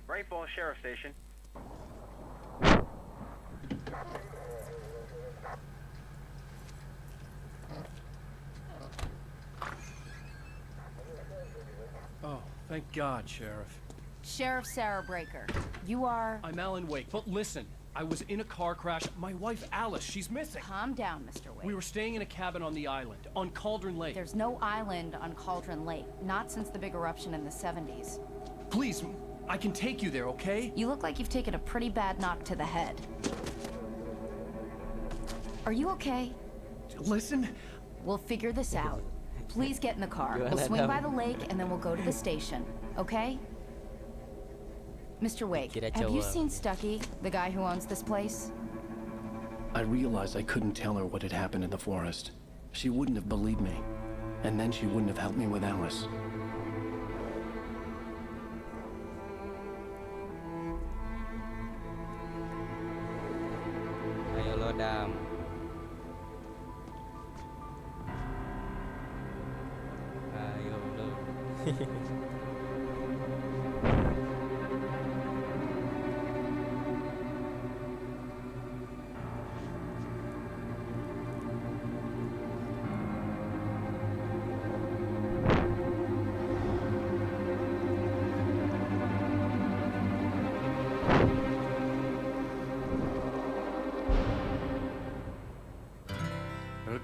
Great Falls Sheriff Station.
Oh, thank God, Sheriff.
Sheriff Sarah Breaker. You are...
I'm Alan Wake, but listen. I was in a car crash. My wife, Alice, she's missing.
Calm down, Mr. Wake.
We were staying in a cabin on the island, on Cauldron Lake.
There's no island on Cauldron Lake. Not since the big eruption in the 70s.
Please, I can take you there, okay?
You look like you've taken a pretty bad knock to the head. Are you okay?
Listen.
We'll figure this out. Please get in the car. We'll swing by the lake and then we'll go to the station, okay? Mr. Wake, have you seen Stucky, the guy who owns this place?
I realized I couldn't tell her what had happened in the forest. She wouldn't have believed me. And then she wouldn't have helped me with Alice.
Ayo lo dam. Ayo lo.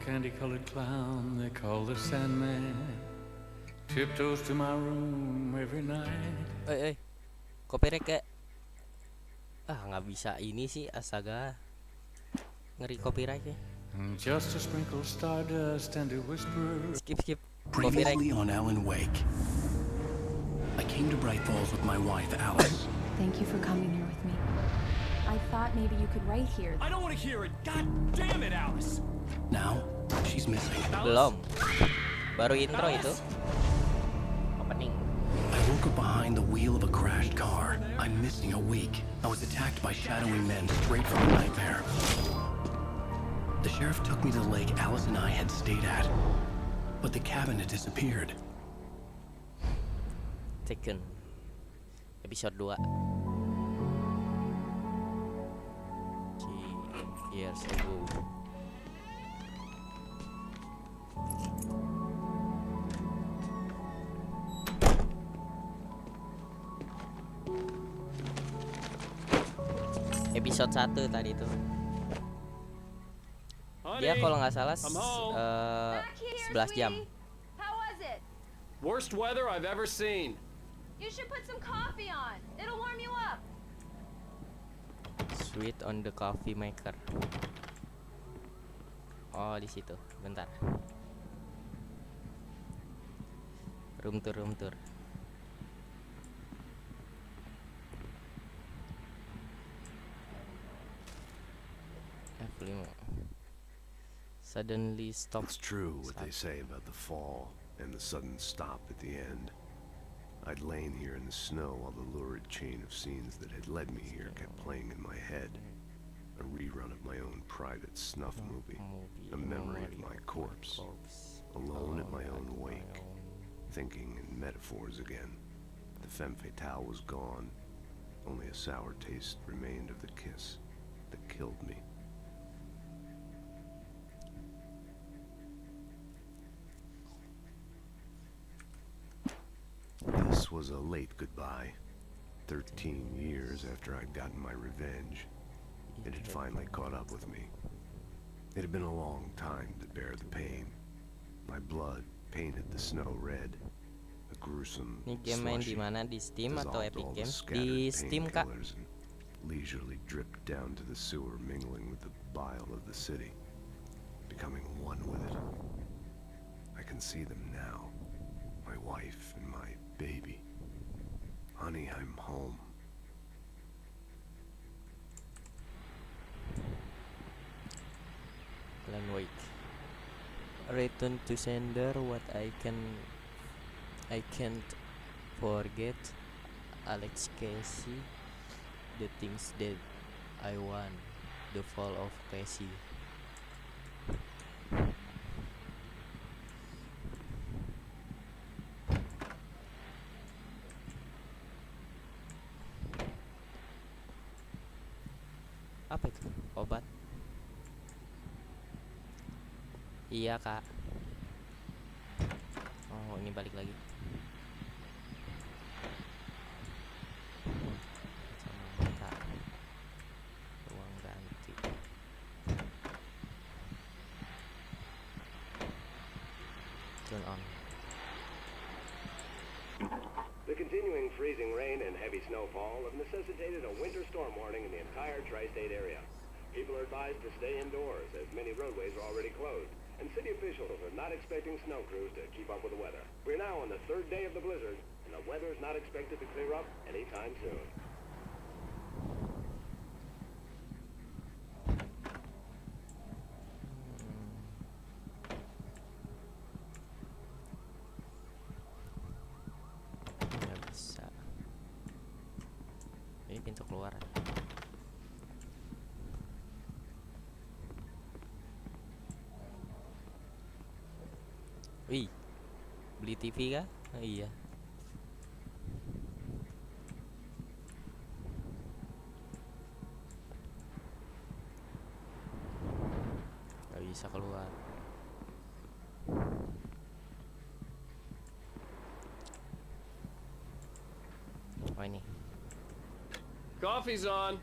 Candy-colored clown they call the Sandman tiptoes to my room every night.
Copyright kayak nggak bisa ini sih, astaga, ngeri copyright ya.
Just a sprinkle stardust and a whisper.
Skip.
Previously on Alan Wake. I came to Bright Falls with my wife, Alice.
Thank you for coming here with me. I thought maybe you could write here.
I don't want to hear it. God damn it, Alice.
Now, she's missing.
Belum. Baru intro itu. Opening.
I woke woke up behind the wheel of a crashed car. I'm missing a week. I was attacked by shadowy men straight from a nightmare. The sheriff took me to the lake Alice and I had stayed at, but the cabin had disappeared.
Taken. Episode 2. Years ago. Episode 1 tadi tuh. Dia kalau nggak salah 11 jam.
How was it?
Worst weather I've ever seen.
You should put some coffee on. It'll warm you up.
Sweet on the coffee maker. Oh, di situ. Bentar. Room tour. F5. Suddenly stop.
It's true what they say about the fall and the sudden stop at the end. I'd lain here in the snow while the lurid chain of scenes that had led me here kept playing in my head. A rerun of my own private snuff movie. A memory of my corpse. Alone at my own wake. Thinking in metaphors again. The femme fatale was gone. Only a sour taste remained of the kiss that killed me. This was a late goodbye. 13 years after I'd gotten my revenge, it had finally caught up with me. It had been a long time to bear the pain. My blood painted the snow red. A gruesome,
Ini game main di mana? Di Steam atau Epic Games? Di Steam, Kak.
Leisurely dripped down to the sewer, mingling with the bile of the city, becoming one with it. I can see them now. My wife and my baby. Honey, I'm home.
Alan Wake. Return to sender. What I can't forget. Alex Casey. The things that I want. The fall of Casey. Apa itu? Obat? Iya, Kak. Oh, ini balik lagi. Kacamata. Ruang ganti. Turn on.
The continuing freezing rain and heavy snowfall have necessitated a winter storm warning in the entire tri-state area. People are advised to stay indoors as many roadways are already closed, and city officials are not expecting snow crews to keep up with the weather. We're now on the 3rd day of the blizzard, and the weather is not expected to clear up anytime soon.
Pintu keluar. Wih, beli TV kah? Oh, iya. Gak bisa keluar. Oh, ini.
Coffee's on.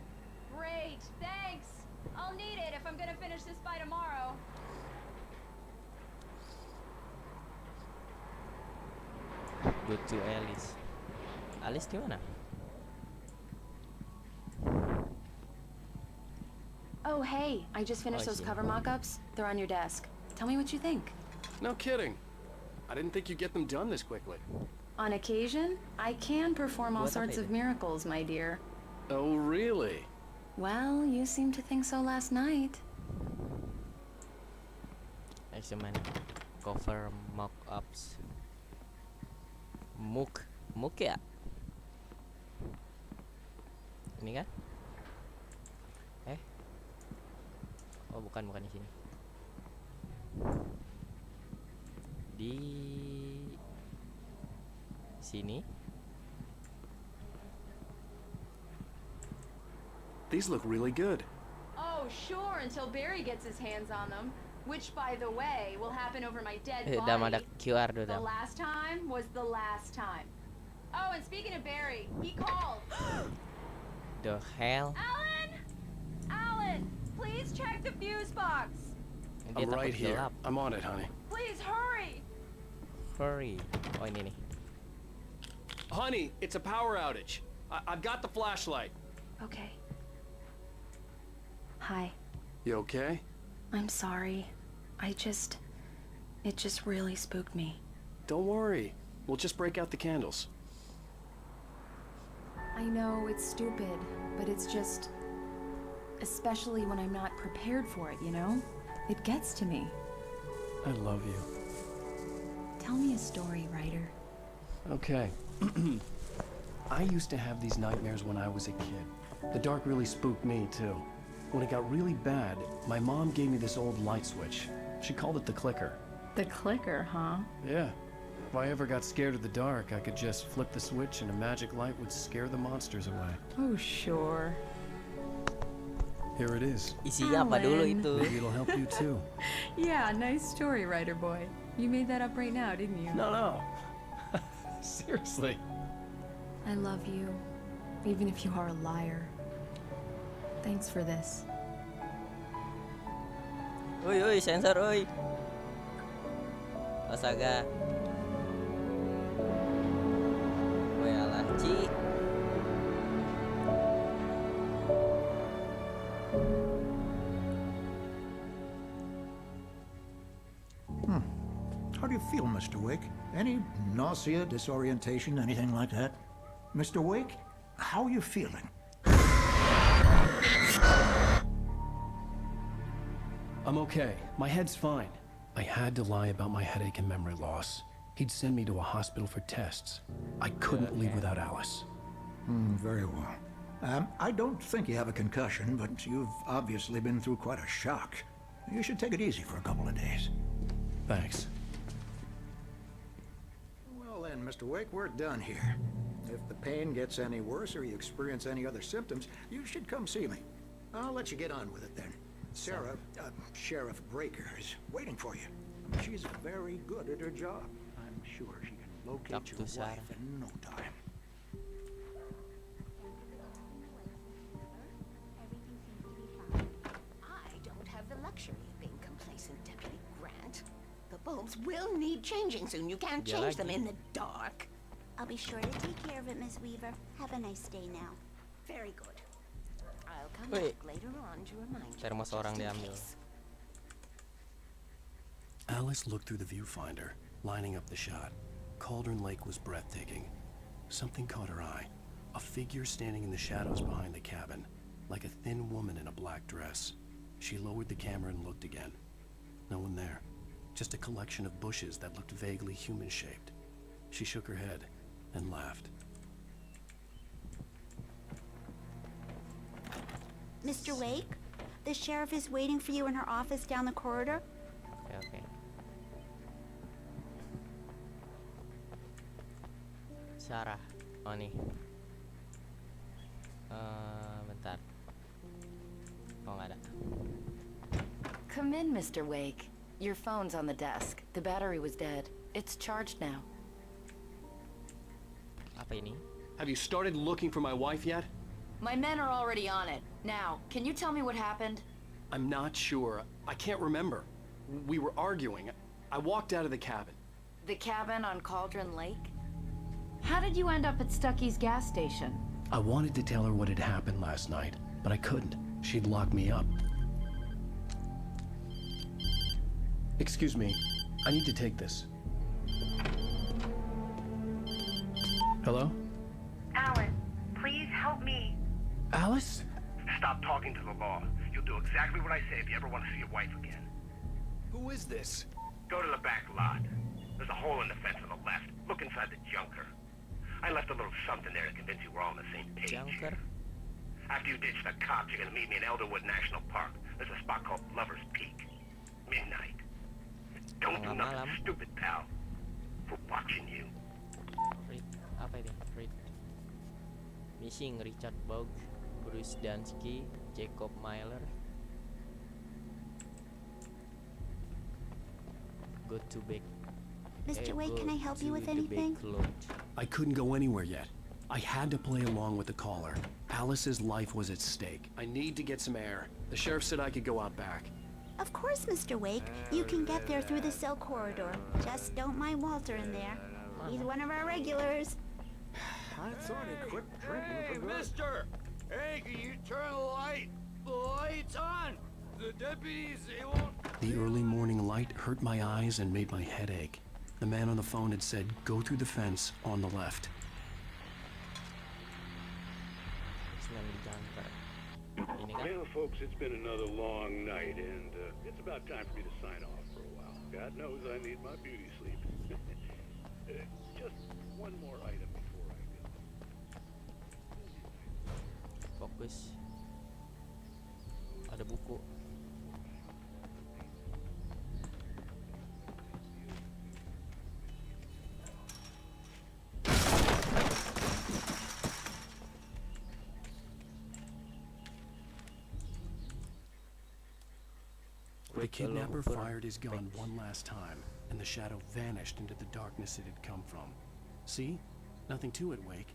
Great, thanks. I'll need it if I'm gonna finish this by tomorrow.
Go to Alice. Alice di mana?
Oh, hey, I just finished those cover mock-ups. They're on your desk. Tell me what you think.
No kidding. I didn't think you'd get them done this quickly.
On occasion, I can perform all sorts of miracles, my dear.
Oh, really?
Well, you seemed to think so last night.
Cuman cover mock-ups. Mook ya? Sini kan? Oh bukan di sini. Di sini.
These look really good.
Oh, sure, until Barry gets his hands on them. Which, by the way, will happen over my dead
Dam ada
body.
QR do
The
dam.
last time was the last time. Oh, and speaking of Barry, he called.
The hell?
Alan, please check the fuse box.
Dia
I'm right
takut
here.
gelap.
I'm on it, honey.
Please hurry.
Hurry. Oh ini nih.
Honey, it's a power outage. I've got the flashlight.
Okay. Hi.
You okay?
I'm sorry. It just really spooked me.
Don't worry. We'll just break out the candles.
I know it's stupid, but it's just... especially when I'm not prepared for it, you know? It gets to me.
I love you.
Tell me a story, writer.
Okay. I used to have these nightmares when I was a kid. The dark really spooked me, too. When it got really bad, my mom gave me this old light switch. She called it the clicker.
The clicker, huh?
Yeah. If I ever got scared of the dark, I could just flip the switch and a magic light would scare the monsters away.
Oh, sure.
Here it is.
Isinya apa dulu itu?
Maybe it'll help you too.
Yeah, nice story, writer boy. You made that up right now, didn't you?
No. Seriously.
I love you, even if you are a liar. Thanks for this.
Oi, sensor, oi. Astaga. Walah, Ci.
How do you feel, Mr. Wake? Any nausea, disorientation, anything like that? Mr. Wake, how are you feeling?
I'm okay. My head's fine. I had to lie about my headache and memory loss. He'd send me to a hospital for tests. I couldn't leave without Alice.
Very well. I don't think you have a concussion, but you've obviously been through quite a shock. You should take it easy for a couple of days.
Thanks.
Well then, Mr. Wake, we're done here. If the pain gets any worse or you experience any other symptoms, you should come see me. I'll let you get on with it then. Sarah, Sheriff Breaker, is waiting for you. She's very good at her job. I'm sure she can locate your wife in no time.
I don't have the luxury of being complacent, Deputy Grant. The bulbs will need changing soon. You can't change them in the dark.
I'll be sure to take care of it, Miss Weaver. Have a nice day now.
Very good. I'll come
Wait.
back later on to remind you.
Termos orang diambil.
Alice looked through the viewfinder, lining up the shot. Cauldron Lake was breathtaking. Something caught her eye. A figure standing in the shadows behind the cabin, like a thin woman in a black dress. She lowered the camera and looked again. No one there. Just a collection of bushes that looked vaguely human-shaped. She shook her head and laughed.
Mr. Wake, the sheriff is waiting for you in her office down the corridor.
Okay. Sarah. Oh nih. Bentar. Oh nggak ada.
Come in, Mr. Wake. Your phone's on the desk. The battery was dead. It's charged now.
Apa ini?
Have you started looking for my wife yet?
My men are already on it. Now, can you tell me what happened?
I'm not sure. I can't remember. We were arguing. I walked out of the cabin.
The cabin on Cauldron Lake? How did you end up at Stucky's gas station?
I wanted to tell her what had happened last night, but I couldn't. She'd lock me up. Excuse me. I need to take this. Hello?
Alan, please help me.
Alice?
Stop talking to the law. You'll do exactly what I say if you ever want to see your wife again.
Who is this?
Go to the back lot. There's a hole in the fence on the left. Look inside the junker. I left a little something there to convince you we're all on the same page.
Junker?
After you ditch the cops, you're gonna meet me in Elderwood National Park. There's a spot called Lover's Peak. Midnight. Don't do nothing stupid, pal. We're watching you.
Read, apa ini? Read. Missing Richard Bogg, Bruce Dansky, Jacob Myler. Go to back.
Mr. Wake, can I help you with anything?
I couldn't go anywhere yet. I had to play along with the caller. Alice's life was at stake. I need to get some air. The sheriff said I could go out back.
Of course, Mr. Wake. You can get there through the cell corridor. Just don't mind Walter in there. He's one of our regulars.
I thought he quit drinking for good.
Mister! Hey, can you turn the light? The light's on! The deputies, they won't...
The early morning light hurt my eyes and made my head ache. The man on the phone had said, go through the fence on the left.
Well, folks, it's been another long night, and it's about time for me to sign off for a while. God knows I need my beauty sleep. Just one more item before I go.
Fokus. Ada buku.
The kidnapper fired his gun one last time, and the shadow vanished into the darkness it had come from. See? Nothing to it, Wake.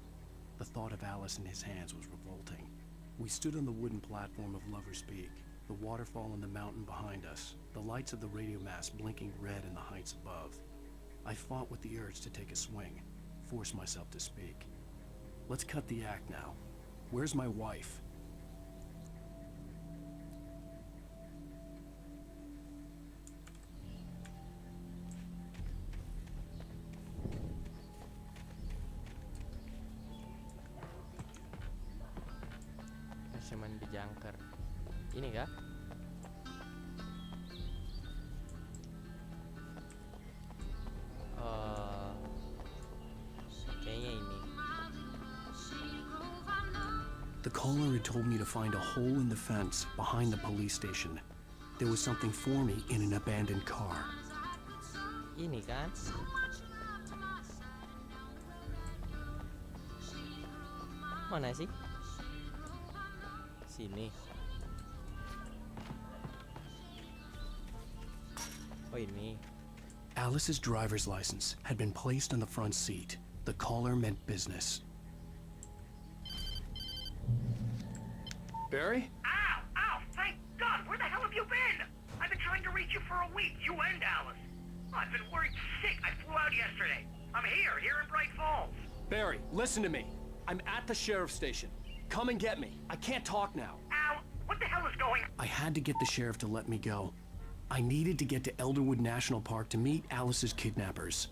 The thought of Alice in his hands was revolting. We stood on the wooden platform of Lover's Peak, the waterfall in the mountain behind us, the lights of the radio mast blinking red in the heights above. I fought with the urge to take a swing, force myself to speak. Let's cut the act now. Where's my wife?
Cuman dijangkar. Ini kah? Kayaknya ini.
The caller had told me to find a hole in the fence behind the police station. There was something for me in an abandoned car.
Ini kan? Mana sih? Sini. Oh, ini.
Alice's driver's license had been placed on the front seat. The caller meant business.
Barry?
Ow! Ow! Thank God! Where the hell have you been? I've been trying to reach you for a week, you and Alice. Oh, I've been worried sick. I flew out yesterday. I'm here in Bright Falls.
Barry, listen to me. I'm at the sheriff's station. Come and get me. I can't talk now.
Ow! What the hell is going on?
I had to get the sheriff to let me go. I needed to get to Elderwood National Park to meet Alice's kidnappers.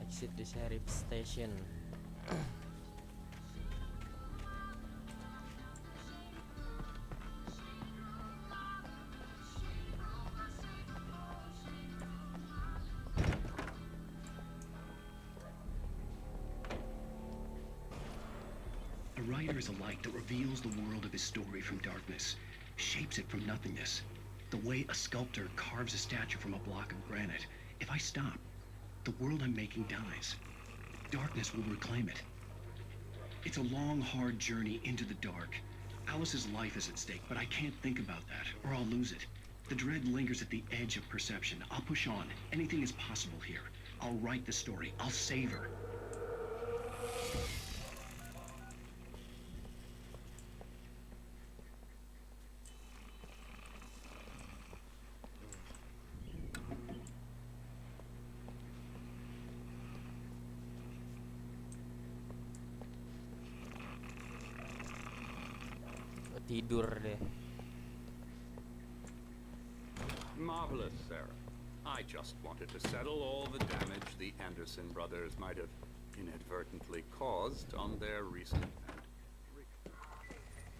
Exit the sheriff's station.
A writer is a light that reveals the world of his story from darkness, shapes it from nothingness. The way a sculptor carves a statue from a block of granite. If I stop, the world I'm making dies. Darkness will reclaim it. It's a long, hard journey into the dark. Alice's life is at stake, but I can't think about that, or I'll lose it. The dread lingers at the edge of perception. I'll push on. Anything is possible here. I'll write the story. I'll save her.
Tidur deh.
Marvelous, Sarah. I just wanted to settle all the damage the Anderson brothers might have
inadvertently caused on their recent...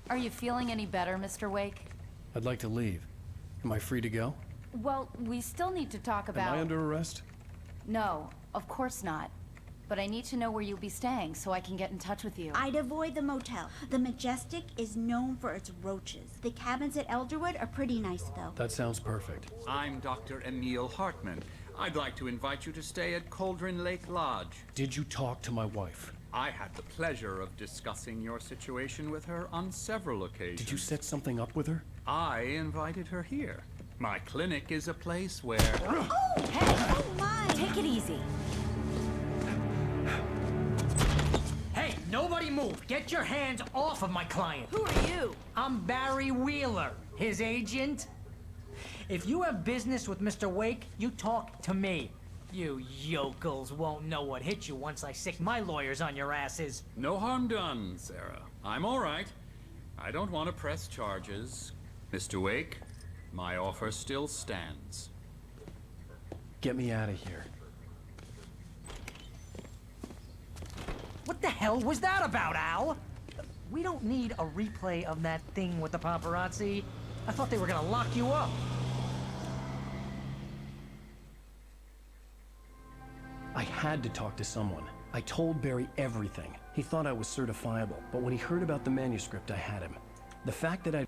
Are you feeling any better, Mr. Wake?
I'd like to leave. Am I free to go?
Well, we still need to talk about...
Am I under arrest?
No, of course not. But I need to know where you'll be staying so I can get in touch with you.
I'd avoid the motel. The Majestic is known for its roaches. The cabins at Elderwood are pretty nice, though.
That sounds perfect.
I'm Dr. Emil Hartman. I'd like to invite you to stay at Cauldron Lake Lodge.
Did you talk to my wife?
I had the pleasure of discussing your situation with her on several occasions.
Did you set something up with her?
I invited her here. My clinic is a place where...
Oh! Hey! Oh, my!
Take it easy.
Hey, nobody move! Get your hands off of my client!
Who are you?
I'm Barry Wheeler, his agent. If you have business with Mr. Wake, you talk to me. You yokels won't know what hit you once I sick my lawyers on your asses.
No harm done, Sarah. I'm all right. I don't want to press charges. Mr. Wake, my offer still stands.
Get me out of here.
What the hell was that about, Al? We don't need a replay of that thing with the paparazzi. I thought they were gonna lock you up.
I had to talk to someone. I told Barry everything. He thought I was certifiable, but when he heard about the manuscript, I had him. The fact that I'd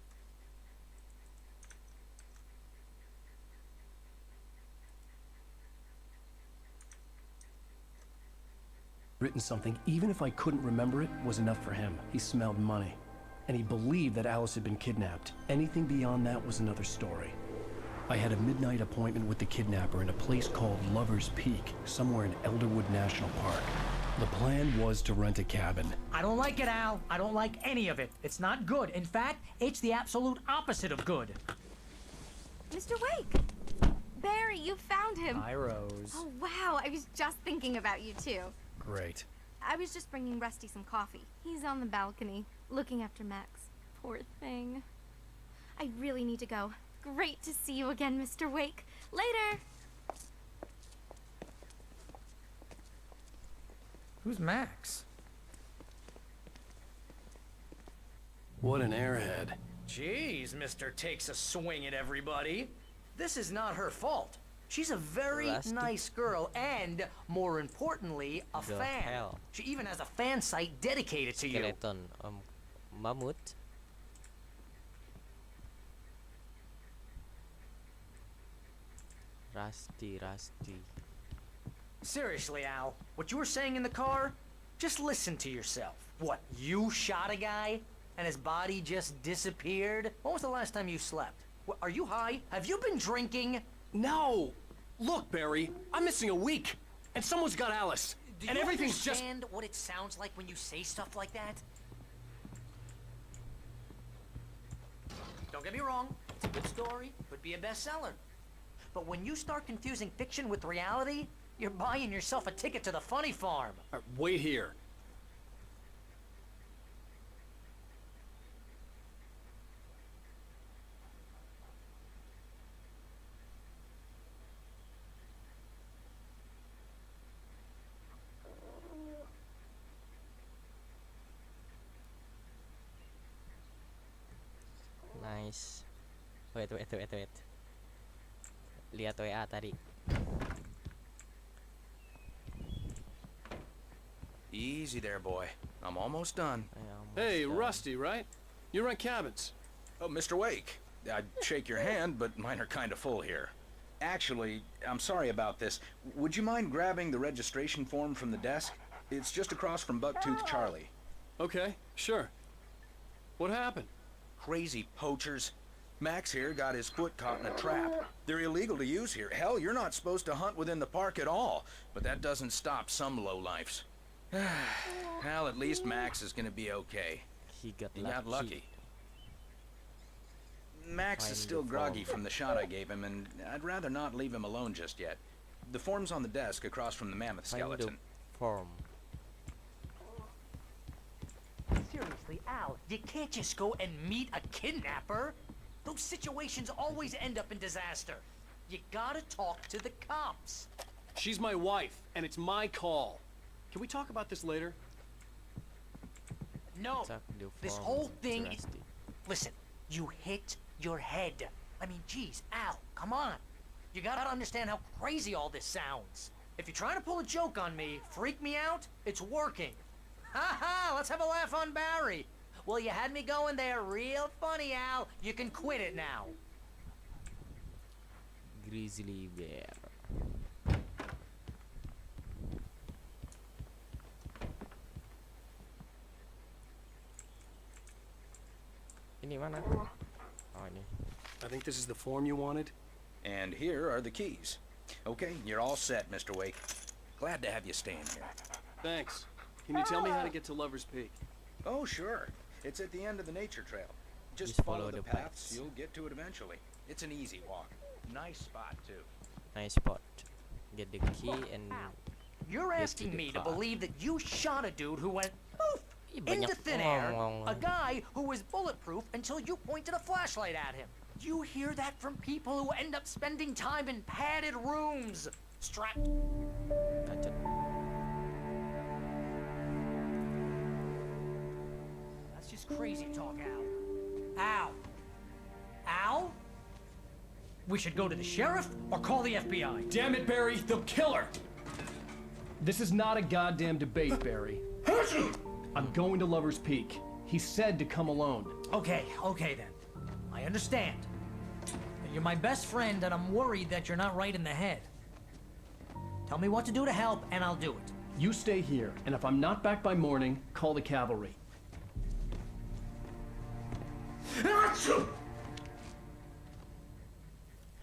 written something, even if I couldn't remember it, was enough for him. He smelled money. And he believed that Alice had been kidnapped. Anything beyond that was another story. I had a midnight appointment with the kidnapper in a place called Lover's Peak, somewhere in Elderwood National Park. The plan was to rent a cabin.
I don't like it, Al. I don't like any of it. It's not good. In fact, it's the absolute opposite of good.
Mr. Wake! Barry, you found him.
Hi, Rose.
Oh, wow. I was just thinking about you, too.
Great.
I was just bringing Rusty some coffee. He's on the balcony, looking after Max. Poor thing. I really need to go. Great to see you again, Mr. Wake. Later!
Who's Max?
What an airhead.
Jeez, Mr. Takes a swing at everybody. This is not her fault. She's a very
Rusty.
nice girl and, more importantly, a
The
fan.
hell?
She even has a fan site dedicated to you.
Skeleton mamut. Rusty.
Seriously, Al, what you were saying in the car? Just listen to yourself. What, you shot a guy and his body just disappeared? When was the last time you slept? What, are you high? Have you been drinking?
No! Look, Barry, I'm missing a week, and someone's got Alice,
Do
and
you
everything's just...
understand what it sounds like when you say stuff like that? Don't get me wrong, it's a good story, could be a bestseller. But when you start confusing fiction with reality, you're buying yourself a ticket to the funny farm.
Wait here.
Nice. Wait. Lihat WA tadi.
Easy there, boy. I'm almost done.
Hey, Rusty, right? You rent cabins.
Oh, Mr. Wake. I'd shake your hand, but mine are kind of full here. Actually, I'm sorry about this. Would you mind grabbing the registration form from the desk? It's just across from Bucktooth Charlie.
Okay, sure. What happened?
Crazy poachers. Max here got his foot caught in a trap. They're illegal to use here. Hell, you're not supposed to hunt within the park at all. But that doesn't stop some lowlifes. Well, at least Max is gonna be okay.
He got
lucky. Max is still groggy from the shot I gave him, and I'd rather not leave him alone just yet. The form's on the desk across from the mammoth skeleton.
Form.
Seriously, Al, you can't just go and meet a kidnapper. Those situations always end up in disaster. You gotta talk to the cops.
She's my wife, and it's my call. Can we talk about this later?
No. This whole thing is... Listen, you hit your head. I mean, geez, Al, come on. You gotta understand how crazy all this sounds. If you're trying to pull a joke on me, freak me out, it's working. Ha ha, let's have a laugh on Barry. Well, you had me going there real funny, Al. You can quit it now.
Grizzly bear. Ini mana? Oh, ini.
I think this is the form you wanted.
And here are the keys. Okay, you're all set, Mr. Wake. Glad to have you staying here.
Thanks. Can you tell me how to get to Lover's Peak?
Oh, sure. It's at the end of the nature trail. Just
Just
follow
follow
the
the
paths.
paths.
You'll get to it eventually. It's an easy walk. Nice spot, too.
Nice spot. Get the key and
You're
get
asking
the
me to
car.
believe that you shot a dude who went poof
Ih,
into
banyak
thin air,
ngomong.
a guy who was bulletproof until you pointed a flashlight at him. You hear that from people who end up spending time in padded rooms.
Gotcha.
That's just crazy talk, Al. Al? Al? We should go to the sheriff or call the FBI.
Damn it, Barry, they'll kill her! This is not a goddamn debate, Barry. I'm going to Lover's Peak. He said to come alone.
Okay then. I understand. You're my best friend, and I'm worried that you're not right in the head. Tell me what to do to help, and I'll do it.
You stay here, and if I'm not back by morning, call the cavalry.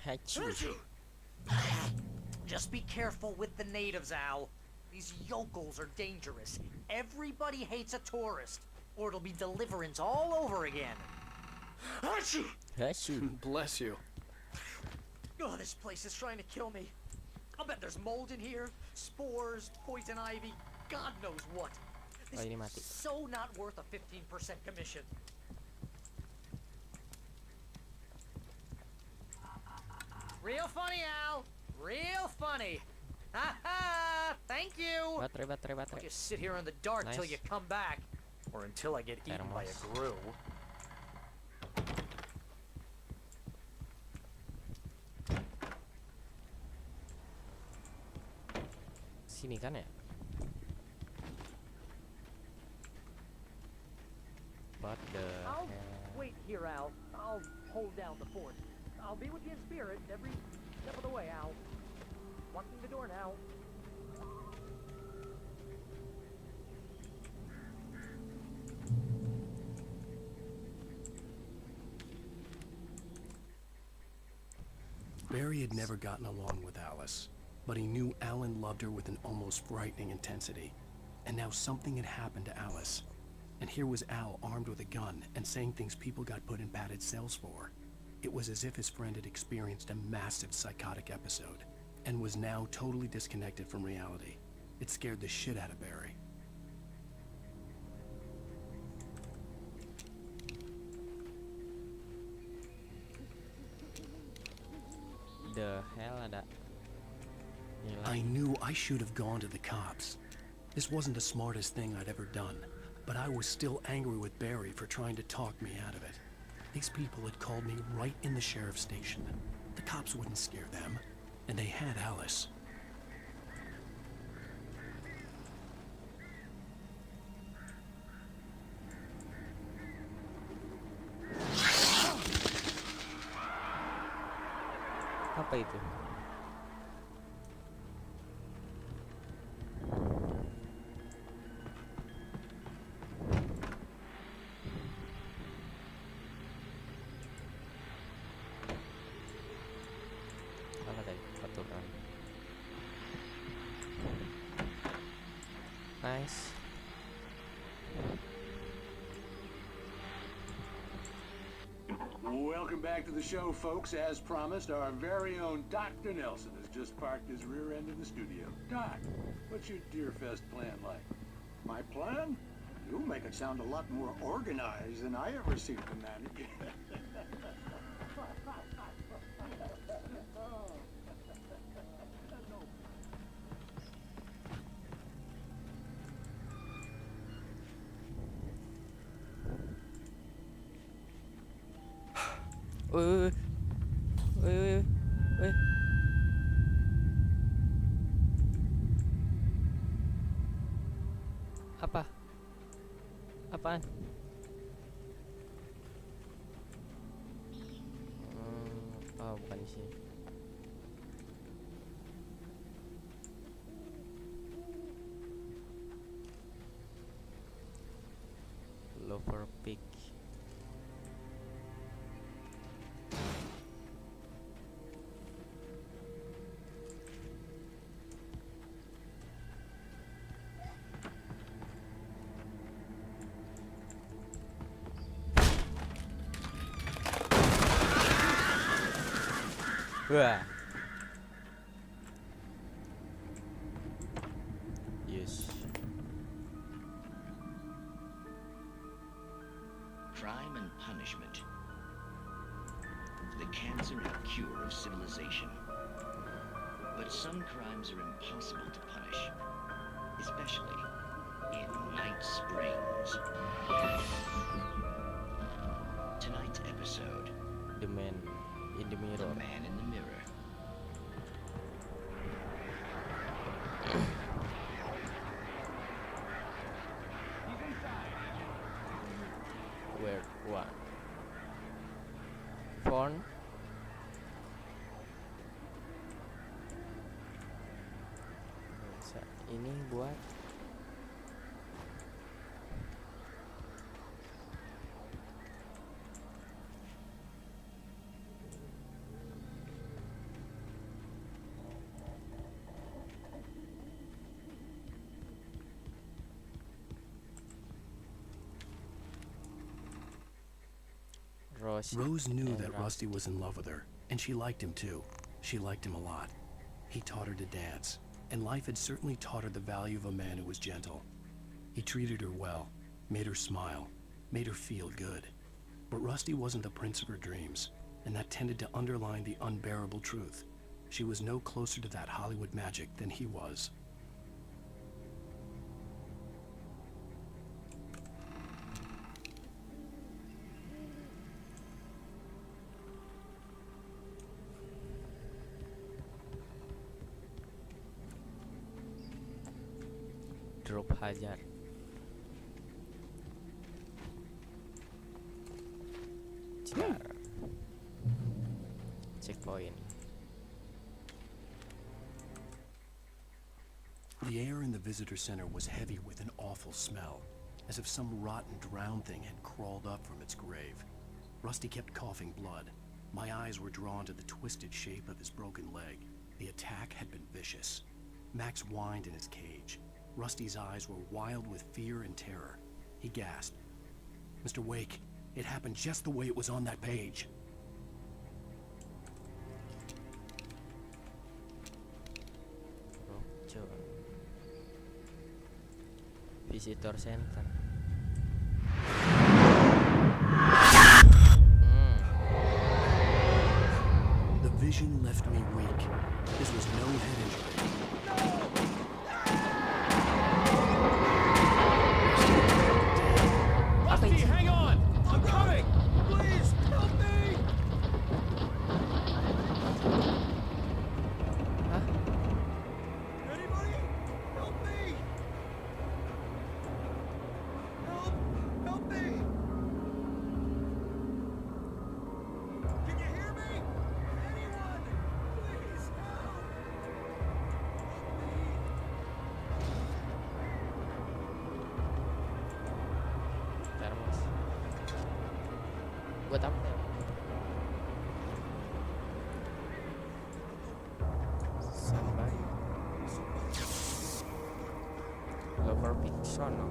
Hachu.
Just be careful with the natives, Al. These yokels are dangerous. Everybody hates a tourist, or it'll be Deliverance all over again.
Hachu.
Bless you.
Oh, this place is trying to kill me. I'll bet there's mold in here, spores, poison ivy, God knows what. This
Oh, ini
is
mati.
so not worth a 15% commission. Real funny, Al. Real funny. Ha ha! Thank you.
Baterai.
I'll just sit here in the dark till
Nice.
you come back, or until I get eaten by a grue.
Sini kan ya? What the
I'll
hell?
wait here, Al. I'll hold down the fort. I'll be with you in spirit every step of the way, Al. Locking the door now.
Barry had never gotten along with Alice, but he knew Alan loved her with an almost frightening intensity. And now something had happened to Alice. And here was Al armed with a gun and saying things people got put in padded cells for. It was as if his friend had experienced a massive psychotic episode and was now totally disconnected from reality. It scared the shit out of Barry.
The hell ada?
I knew I should have gone to the cops. This wasn't the smartest thing I'd ever done, but I was still angry with Barry for trying to talk me out of it. These people had called me right in the sheriff's station. The cops wouldn't scare them, and they had Alice.
Apa itu? Apa tadi? Peraturan. Nice.
Welcome back to the show, folks. As promised, our very own Dr. Nelson has just parked his rear end in the studio. Doc, what's your Deerfest plan like?
My plan? You make it sound a lot more organized than I ever seem to manage.
Wih, wih, wih, wih. Apa? Apaan? Oh, bukan di sini. Lover pig. Wah. Yes.
Crime and punishment. The cancer and cure of civilization. But some crimes are impossible to punish, especially in Night Springs. Tonight's episode.
The Man in the Mirror.
The Man in the Mirror.
Where one? Phone. Ini buat
Rose knew that Rusty was in love with her, and she liked him too. She liked him a lot. He taught her to dance, and life had certainly taught her the value of a man who was gentle. He treated her well, made her smile, made her feel good. But Rusty wasn't the prince of her dreams, and that tended to underline the unbearable truth. She was no closer to that Hollywood magic than he was.
drop hajar. Checkpoint.
The air in the visitor center was heavy with an awful smell, as if some rotten drowned thing had crawled up from its grave. Rusty kept coughing blood. My eyes were drawn to the twisted shape of his broken leg. The attack had been vicious. Max whined in his cage. Rusty's eyes were wild with fear and terror. He gasped. "Mr. Wake, it happened just the way it was on that page."
Visitor center.
The vision left me weak. This was no head injury.
Rusty, hang on! I'm coming! Please, help me! Anybody? Help me! Help me! Can you hear me? Anyone? Please, help!
Termos. Buat apa? Sampai Lover Pig sono.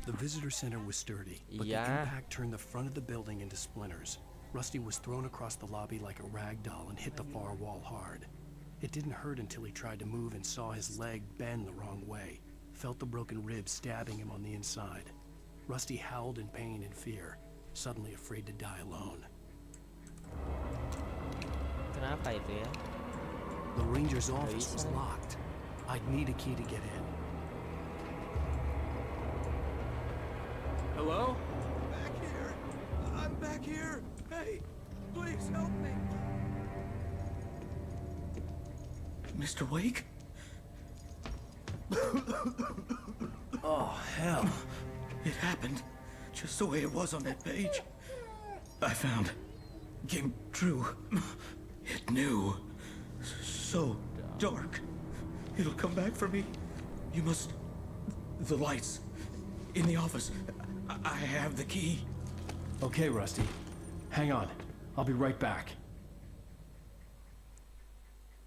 The visitor center was sturdy, but the impact turned the front of the building into splinters. Rusty was thrown across the lobby like a rag doll and hit the far wall hard. It didn't hurt until he tried to move and saw his leg bend the wrong way, felt the broken ribs stabbing him on the inside. Rusty howled in pain and fear, suddenly afraid to die alone.
Kenapa itu ya?
The ranger's office was locked. I'd need a key to get in.
Hello?
Back here! I'm back here! Hey! Please help me!
Mr. Wake?
Oh, hell.
It happened just the way it was on that page. I found. Came true. It knew. So dark. It'll come back for me. You must... The lights. In the office. I have the key.
Okay, Rusty. Hang on. I'll be right back.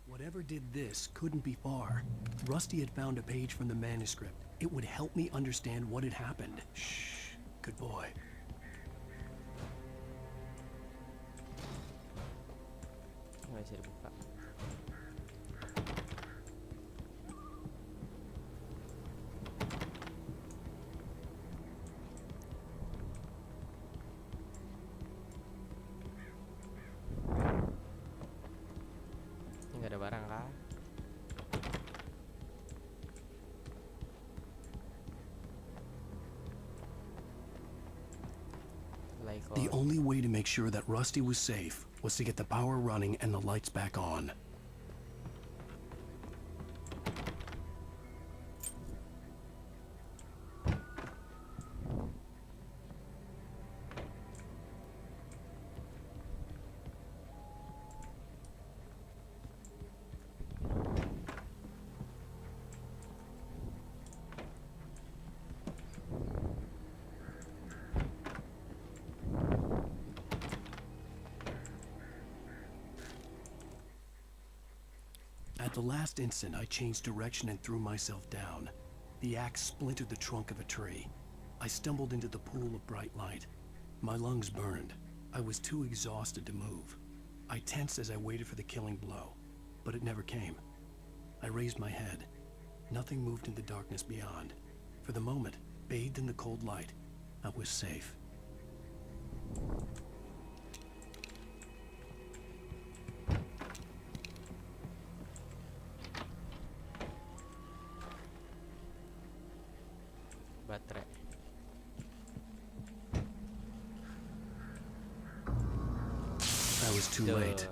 Whatever did this couldn't be far. Rusty had found a page from the manuscript. It would help me understand what had happened. Shh. Good boy.
Nggak bisa dibuka. Ini nggak ada barang kah?
The only way to make sure that Rusty was safe was to get the power running and the lights back on. At the last instant, I changed direction and threw myself down. The axe splintered the trunk of a tree. I stumbled into the pool of bright light. My lungs burned. I was too exhausted to move. I tensed as I waited for the killing blow, but it never came. I raised my head. Nothing moved in the darkness beyond. For the moment, bathed in the cold light, I was safe.
Baterai.
I was too late.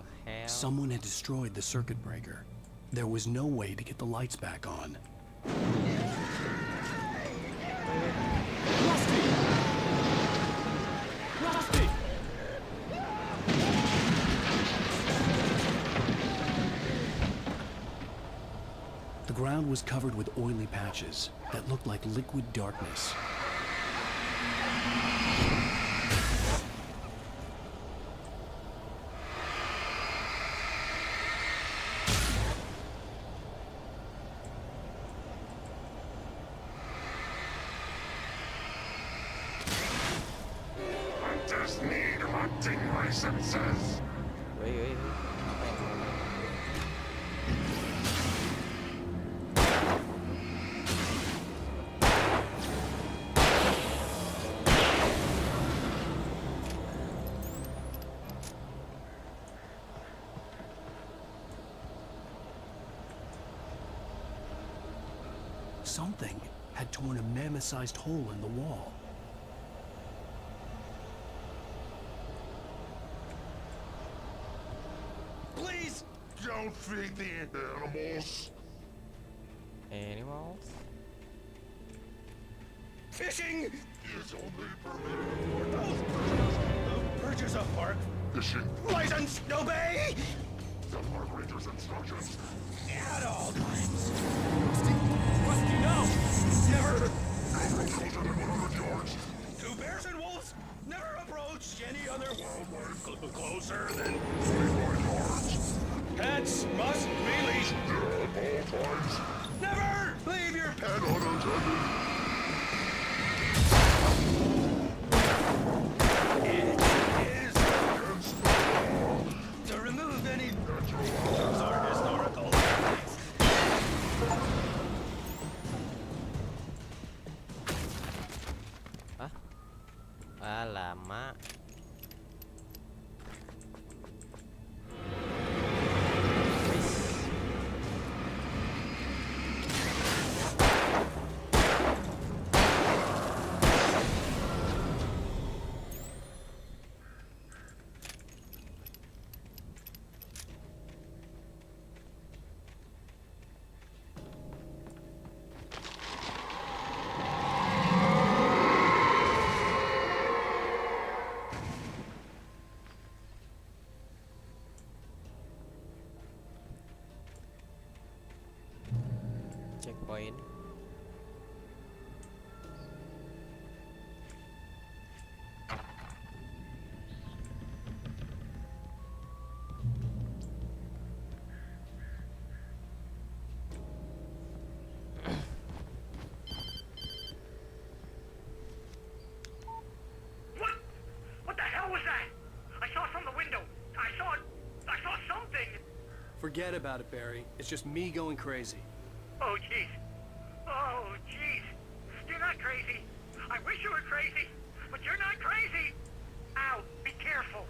Someone had destroyed the circuit breaker. There was no way to get the lights back on.
Rusty!
The ground was covered with oily patches that looked like liquid darkness.
I just need hunting licenses.
Wait.
Something had torn a mammoth-sized hole in the wall.
Please don't feed the animals.
Animals?
Fishing is only permitted for those who purchase a park fishing license. Obey the park ranger's instructions at all times. Rusty, no! Never! No closer than 100 yards. 2 bears and wolves never approach any other wildlife closer than 25 yards. Pets must be leashed at all times. Never leave your pet unattended. It is against the law to remove any natural objects or historical artifacts.
Lama. checkpoint.
What the hell was that? I saw from the window. I saw something.
Forget about it, Barry. It's just me going crazy.
Oh, jeez. Oh, jeez. You're not crazy. I wish you were crazy, but you're not crazy. Ow, be careful.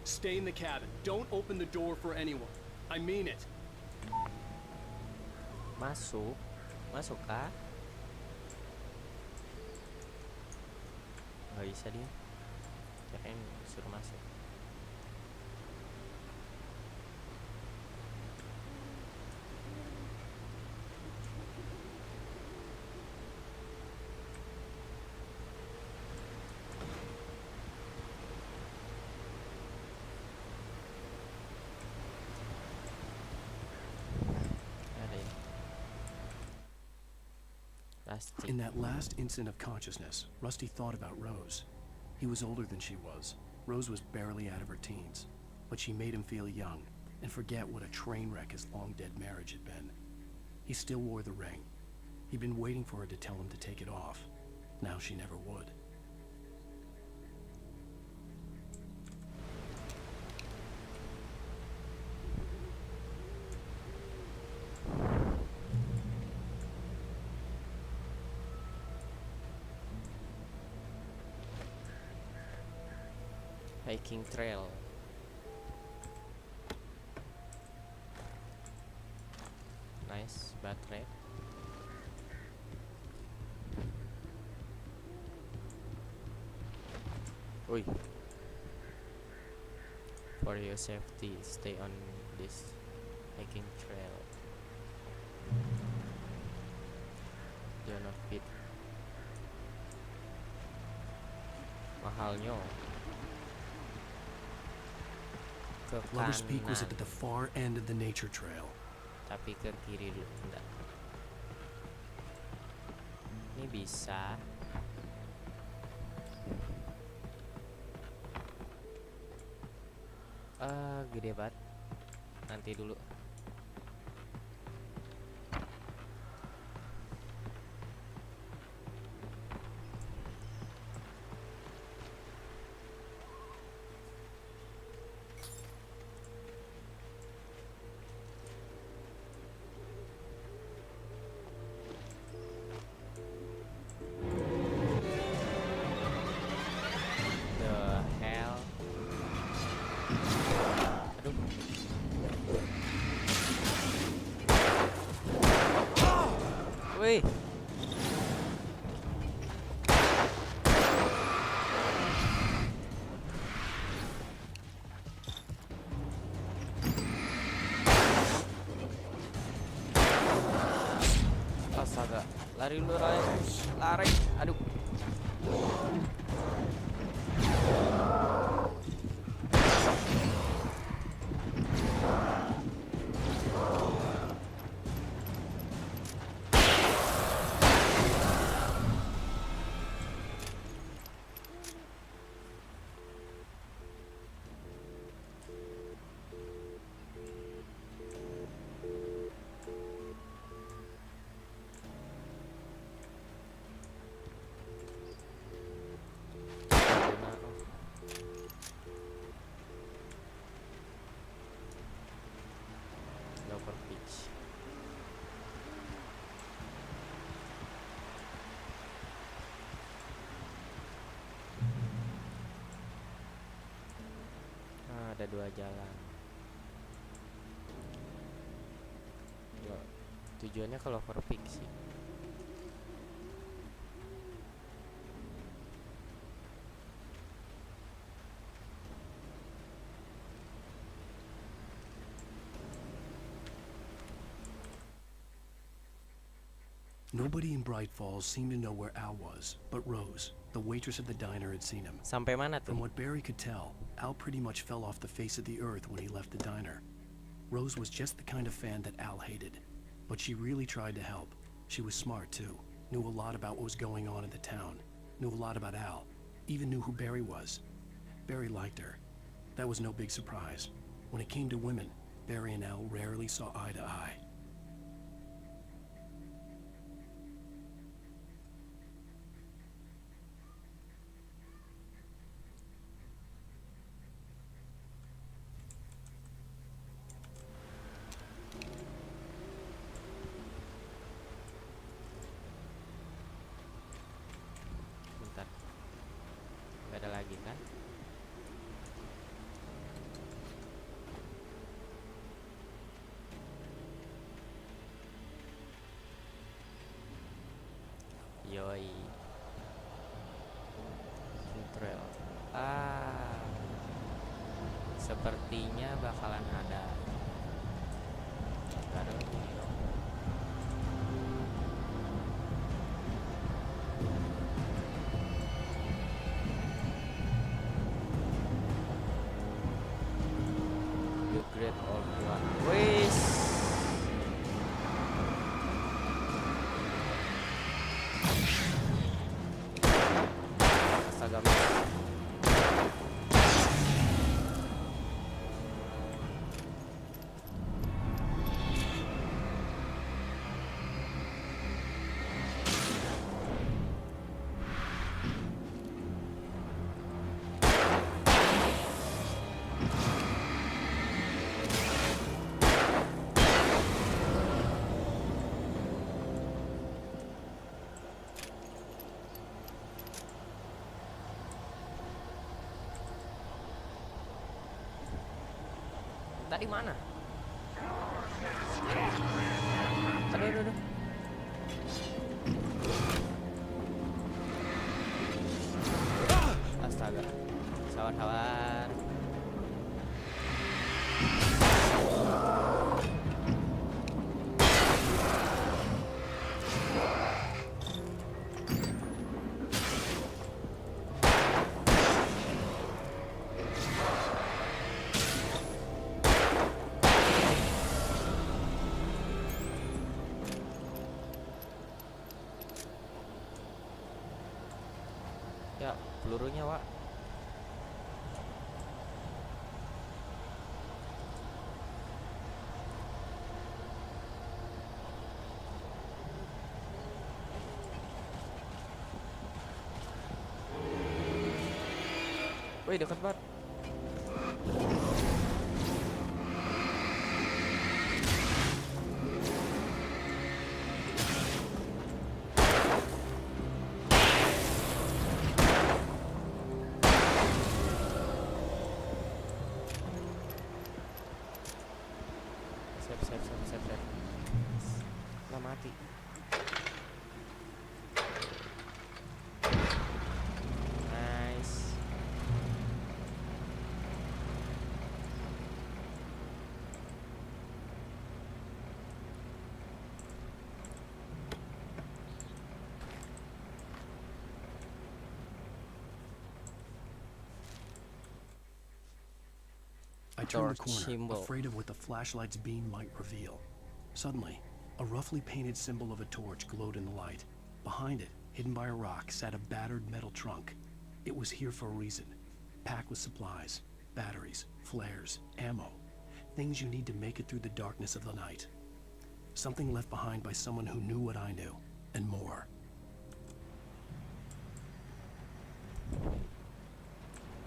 Stay in the cabin. Don't open the door for anyone. I mean it.
Masuk kah? Nggak bisa dia. Kirain suruh masuk.
In that last instant of consciousness, Rusty thought about Rose. He was older than she was. Rose was barely out of her teens, but she made him feel young and forget what a train wreck his long-dead marriage had been. He still wore the ring. He'd been waiting for her to tell him to take it off. Now she never would.
Hiking trail. Nice, baterai. Oi. For your safety, stay on this hiking trail. Do not fit. Mahalnya.
Lover's Peak was at the far end of the nature trail.
Tapi ke kiri dulu, enggak. Ini bisa. Gede banget. Nanti dulu. Wih. Astaga, lari dulu Ryan. Lari. Aduh. Ada dua jalan. Tujuannya kalau overpick sih.
Nobody in Bright Falls seemed to know where Al was, but Rose, the waitress at the diner, had seen him.
Sampai mana tuh?
From what Barry could tell, Al pretty much fell off the face of the earth when he left the diner. Rose was just the kind of fan that Al hated, but she really tried to help. She was smart, too. Knew a lot about what was going on in the town. Knew a lot about Al. Even knew who Barry was. Barry liked her. That was no big surprise. When it came to women, Barry and Al rarely saw eye to eye.
Bentar. Gak ada lagi kan? Yoi. Trail. Sepertinya bakalan ada. Gak ada lagi dong. The Great Old One. Wis. Astaga. Tadi mana? Aduh. Astaga. Sabar. Ya, pelurunya, Wak. Wih, dekat banget. Save. Lah mati. Nice.
I turned the corner, afraid of what the flashlight's beam might reveal. Suddenly, a roughly painted symbol of a torch glowed in the light. Behind it, hidden by a rock, sat a battered metal trunk. It was here for a reason. Packed with supplies, batteries, flares, ammo. Things you need to make it through the darkness of the night. Something left behind by someone who knew what I knew, and more.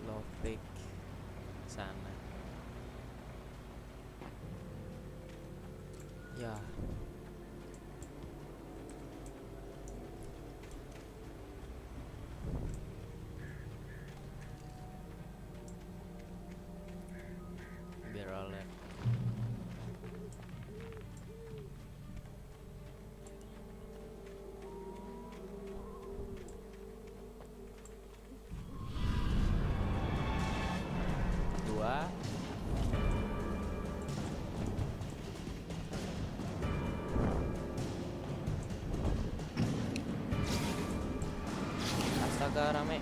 Lockpick sana. Ya. Biar alert. Dua. Astaga, rame.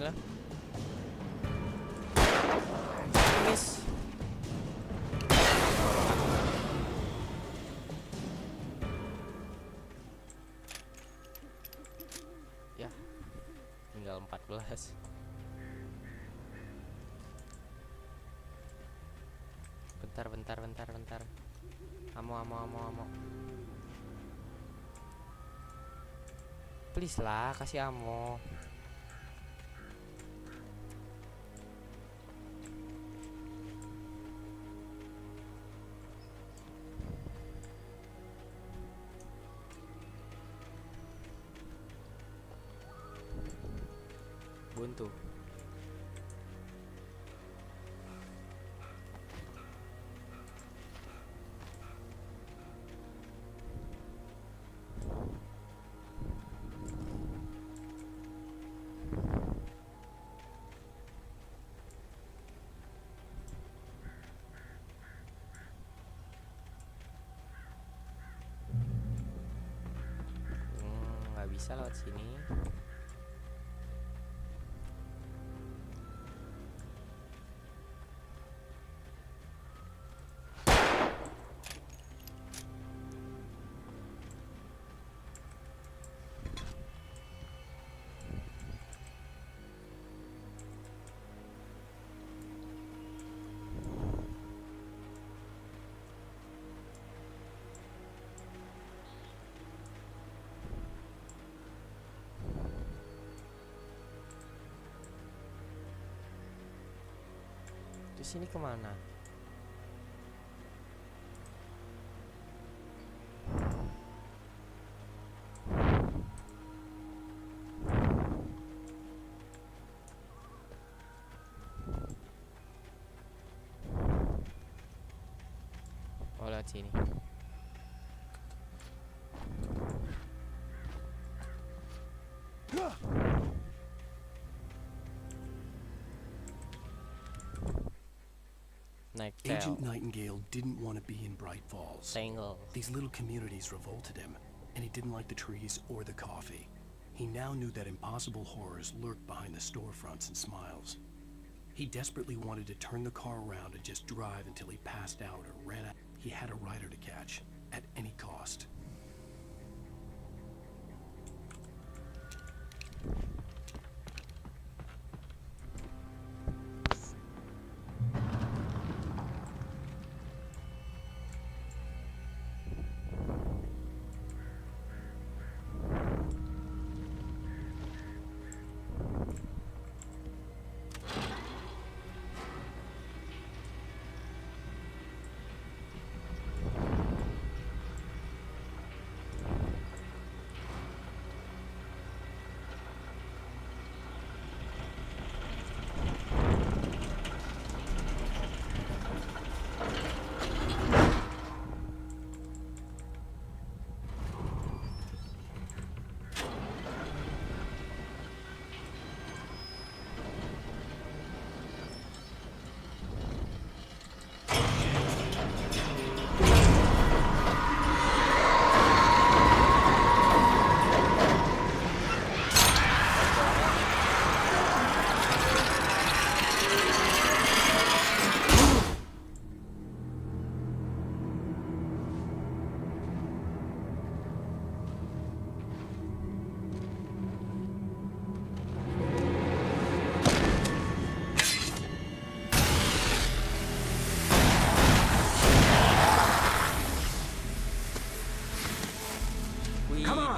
lah. Miss. Ya, tinggal 14. Bentar. Amo. Please lah, kasih amo. Buntu. Nggak bisa lewat sini. Terus ini kemana? Oh, lewat sini.
Agent Nightingale didn't want to be in Bright Falls. These little communities revolted him, and he didn't like the trees or the coffee. He now knew that impossible horrors lurked behind the storefronts and smiles. He desperately wanted to turn the car around and just drive until he passed out or ran out. He had a rider to catch, at any cost.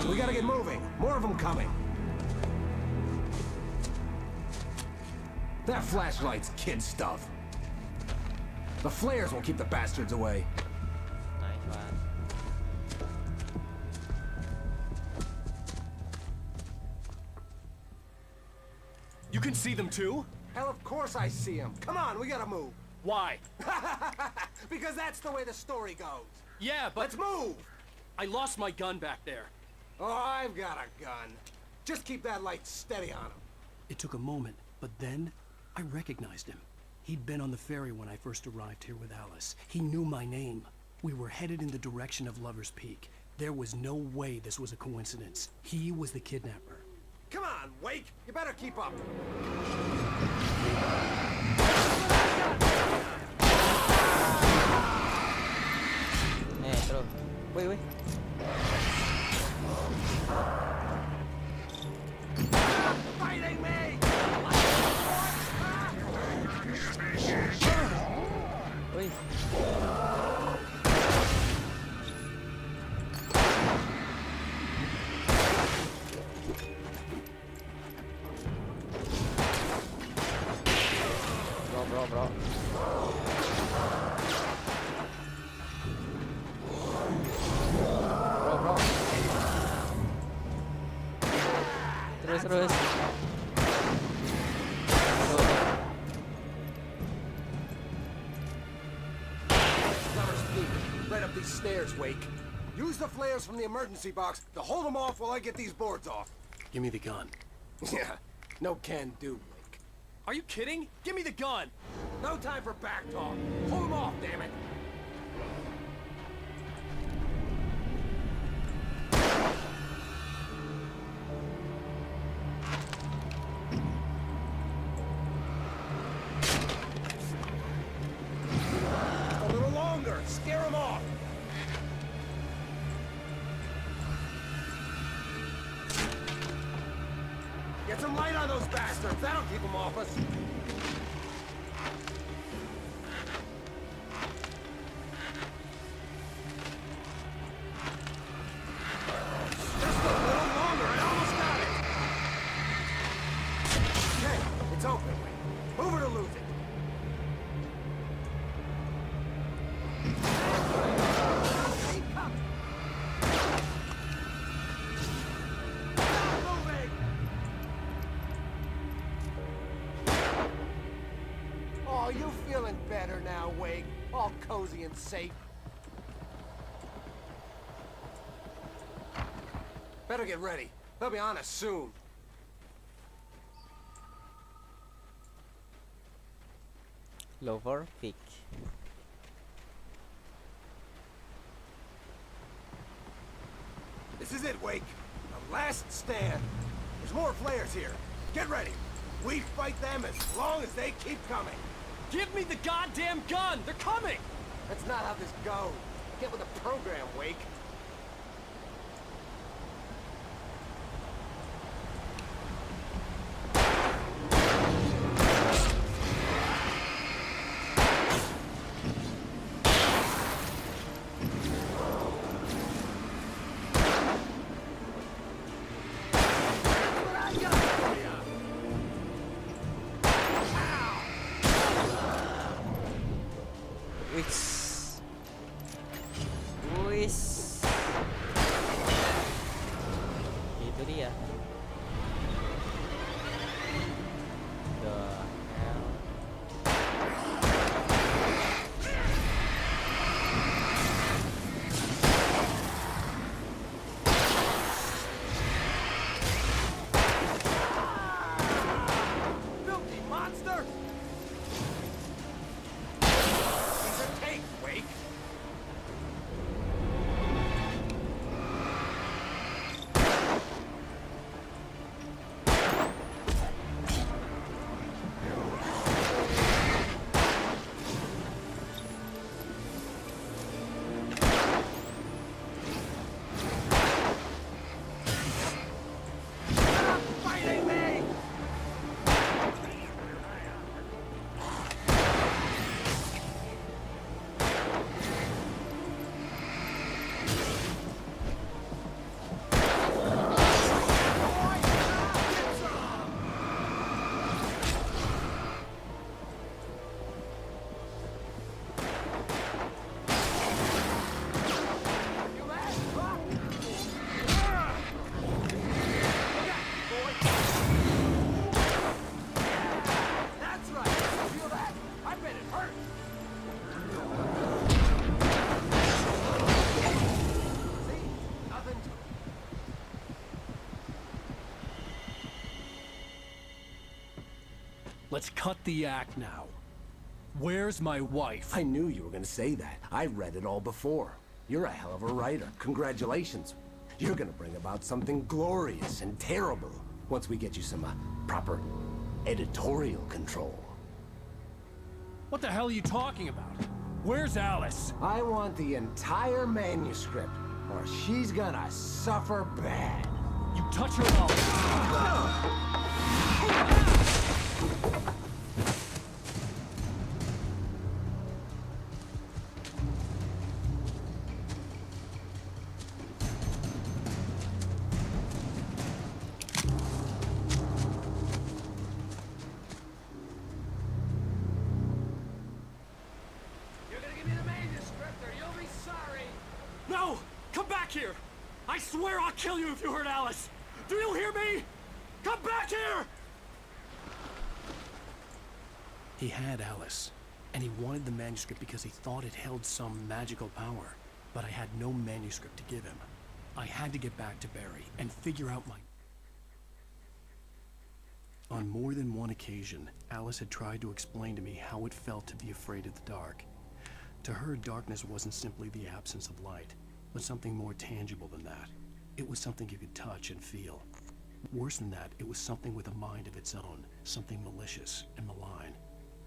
We gotta get moving. More of them coming.
That flashlight's kid stuff. The flares won't keep the bastards away.
Nice one.
You can see them too?
Hell, of course I see them. Come on, we gotta move.
Why?
Because that's the way the story goes.
Yeah, but...
Let's move!
I lost my gun back there.
Oh, I've got a gun. Just keep that light steady on him.
It took a moment, but then I recognized him. He'd been on the ferry when I first arrived here with Alice. He knew my name. We were headed in the direction of Lover's Peak. There was no way this was a coincidence. He was the kidnapper.
Come on, wait!
Wake! You better keep up!
Terus. Wih.
Fighting me!
Wih. Bro. Bro. Terus.
Lover's Peak, right up these stairs, Wake. Use the flares from the emergency box to hold them off while I get these boards off.
Give me the gun.
Yeah, no can do, Wake.
Are you kidding? Give me the gun!
No time for back talk. Hold them off, damn it. A little longer. Scare them off. Get some light on those bastards. That'll keep them off us. Just a little longer. I almost got it. Okay, it's open. Move it or lose it. Oh, you feeling better now, Wake? All cozy and safe. Better get ready. They'll be on us soon.
Lover Peak.
This is it, Wake. The last stand. There's more flares here. Get ready. We fight them as long as they keep coming.
Give me the goddamn gun! They're coming!
That's not how this goes. Get with the program, Wake.
Itu dia. The hell.
Filthy monster! These are tanks, Wake. Fighting me! That's right. Feel that? I bet it hurt. See? Nothing to it.
Let's cut the act now. Where's my wife?
I knew you were going to say that. I read it all before. You're a hell of a writer. Congratulations. You're going to bring about something glorious and terrible. Once we get you some proper editorial control.
What the hell are you talking about? Where's Alice?
I want the entire manuscript, or she's gonna suffer bad.
You touch her mouth. No! Come back here! I swear I'll kill you if you hurt Alice! Do you hear me? Come back here!
He had Alice, and he wanted the manuscript because he thought it held some magical power. But I had no manuscript to give him. I had to get back to Barry and figure out my... On more than one occasion, Alice had tried to explain to me how it felt to be afraid of the dark. To her, darkness wasn't simply the absence of light, but something more tangible than that. It was something you could touch and feel. Worse than that, it was something with a mind of its own, something malicious and malign.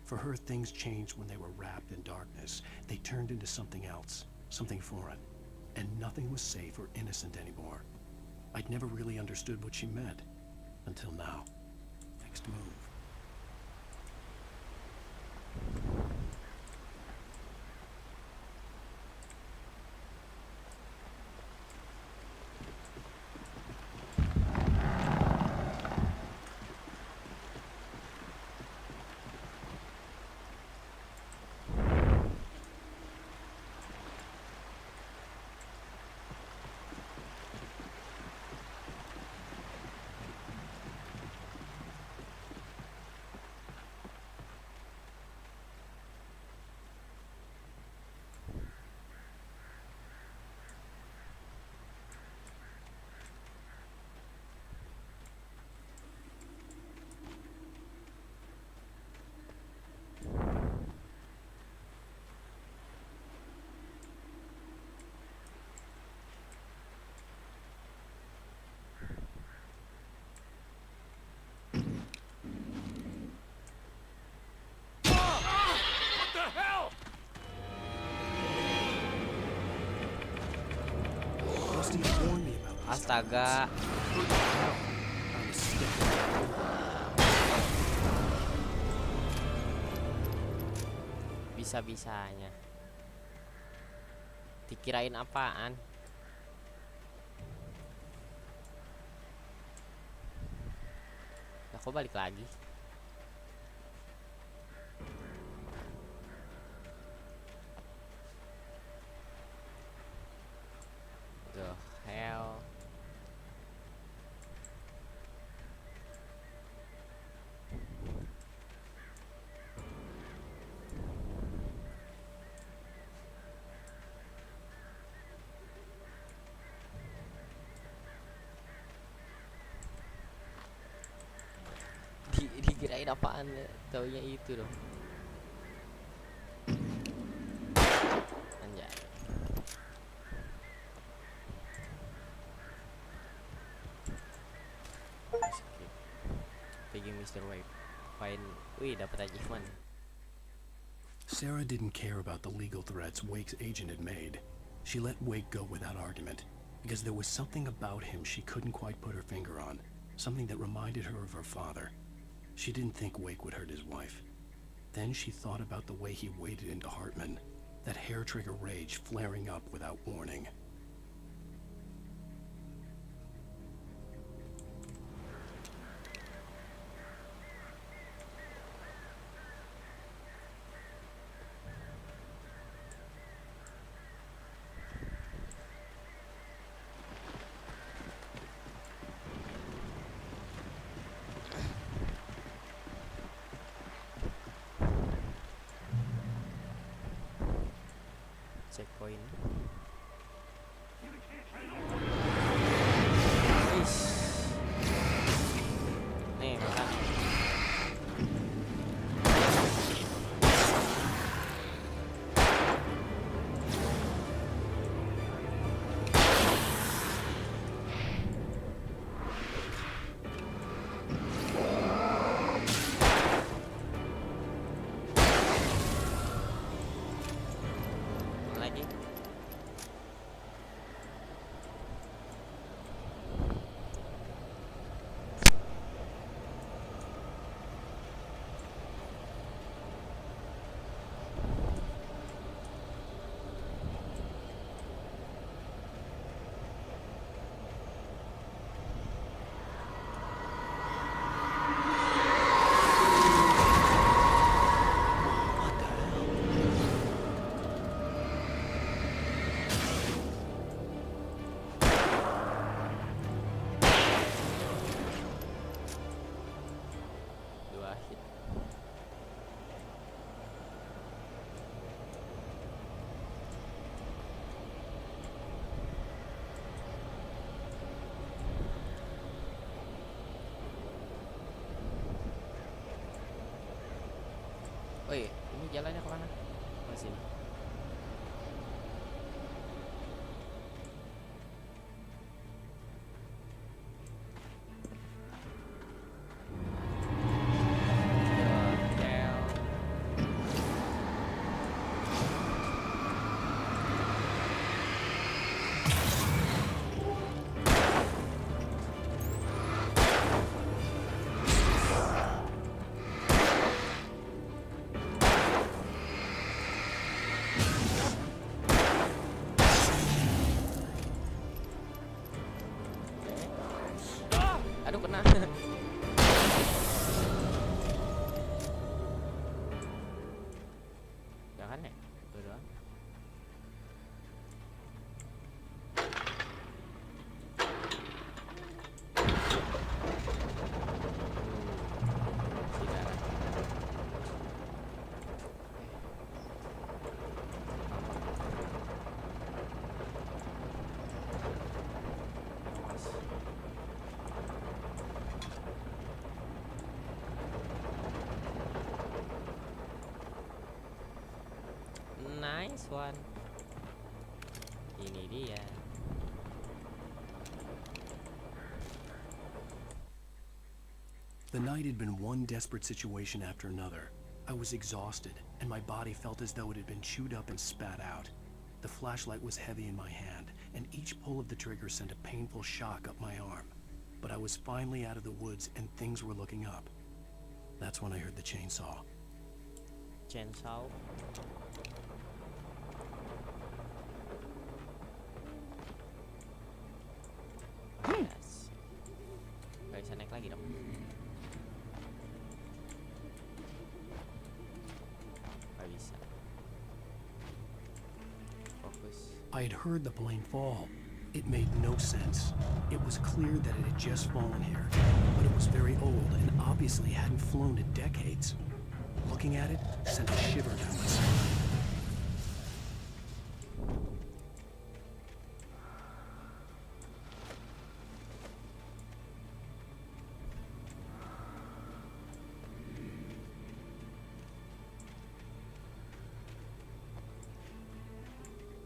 For her, things changed when they were wrapped in darkness. They turned into something else, something foreign, and nothing was safe or innocent anymore. I'd never really understood what she meant, until now. Next move.
Astaga. Bisa-bisanya. Dikirain apaan? Aku balik lagi. The hell. Dikirain apaan, taunya itu dong. Anjay. Taking Mr. Wake. Fine. Wih, dapat achievement.
Sarah didn't care about the legal threats Wake's agent had made. She let Wake go without argument, because there was something about him she couldn't quite put her finger on, something that reminded her of her father. She didn't think Wake would hurt his wife. Then she thought about the way he waded into Hartman, that hair-trigger rage flaring up without warning.
Checkpoint. Nih makan. Oh iya, ini jalannya kemana? Oh sini. Aduh kena. Jangan ya, itu doang. Nice one. Ini dia.
The night had been one desperate situation after another. I was exhausted, and my body felt as though it had been chewed up and spat out. The flashlight was heavy in my hand, and each pull of the trigger sent a painful shock up my arm. But I was finally out of the woods, and things were looking up. That's when I heard the chainsaw.
Chainsaw. Yes. Gak bisa naik lagi dong. Gak bisa. Fokus.
I had heard the plane fall. It made no sense. It was clear that it had just fallen here, but it was very old and obviously hadn't flown in decades. Looking at it sent a shiver down my spine.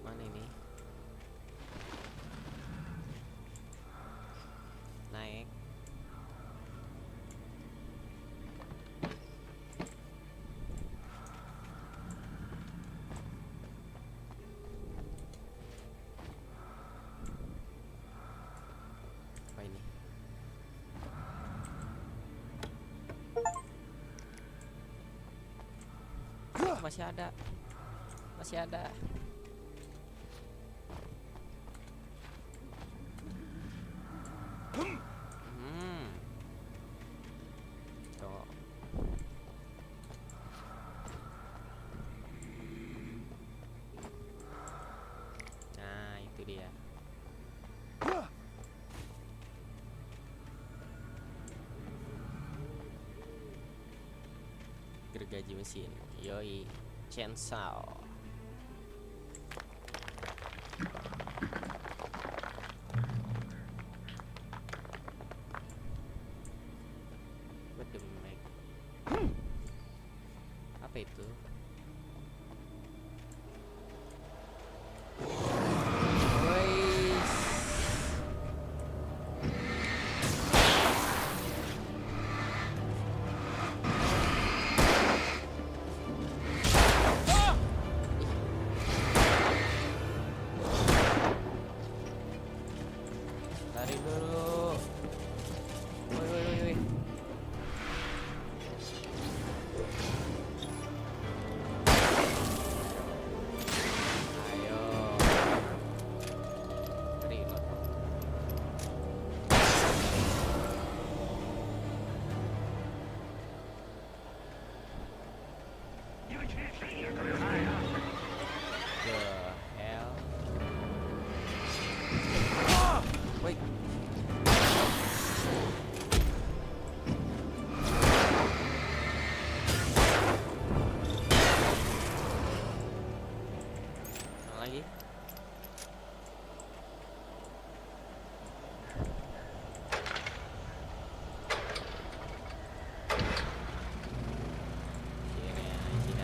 Mana ini? Naik. Apa ini? Masih ada. Masih ada. Tuh. Nah, itu dia. Gergaji mesin. Yoi. Chainsaw. What the heck? Apa itu? Guys. Lari dulu. Woi woi woi woi. Ayo. Reload. The hell? Wait. Lagi. Sini.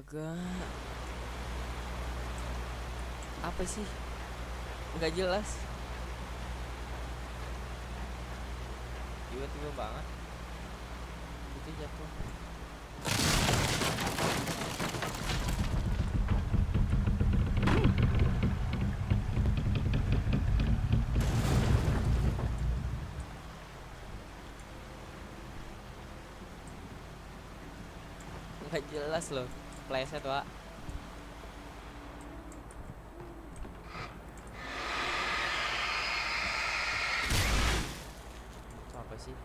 Astaga. Apa sih? Nggak jelas. Tiba-tiba banget. Itu jatuh. Nggak jelas loh. Pleset, Wak. Itu apa sih?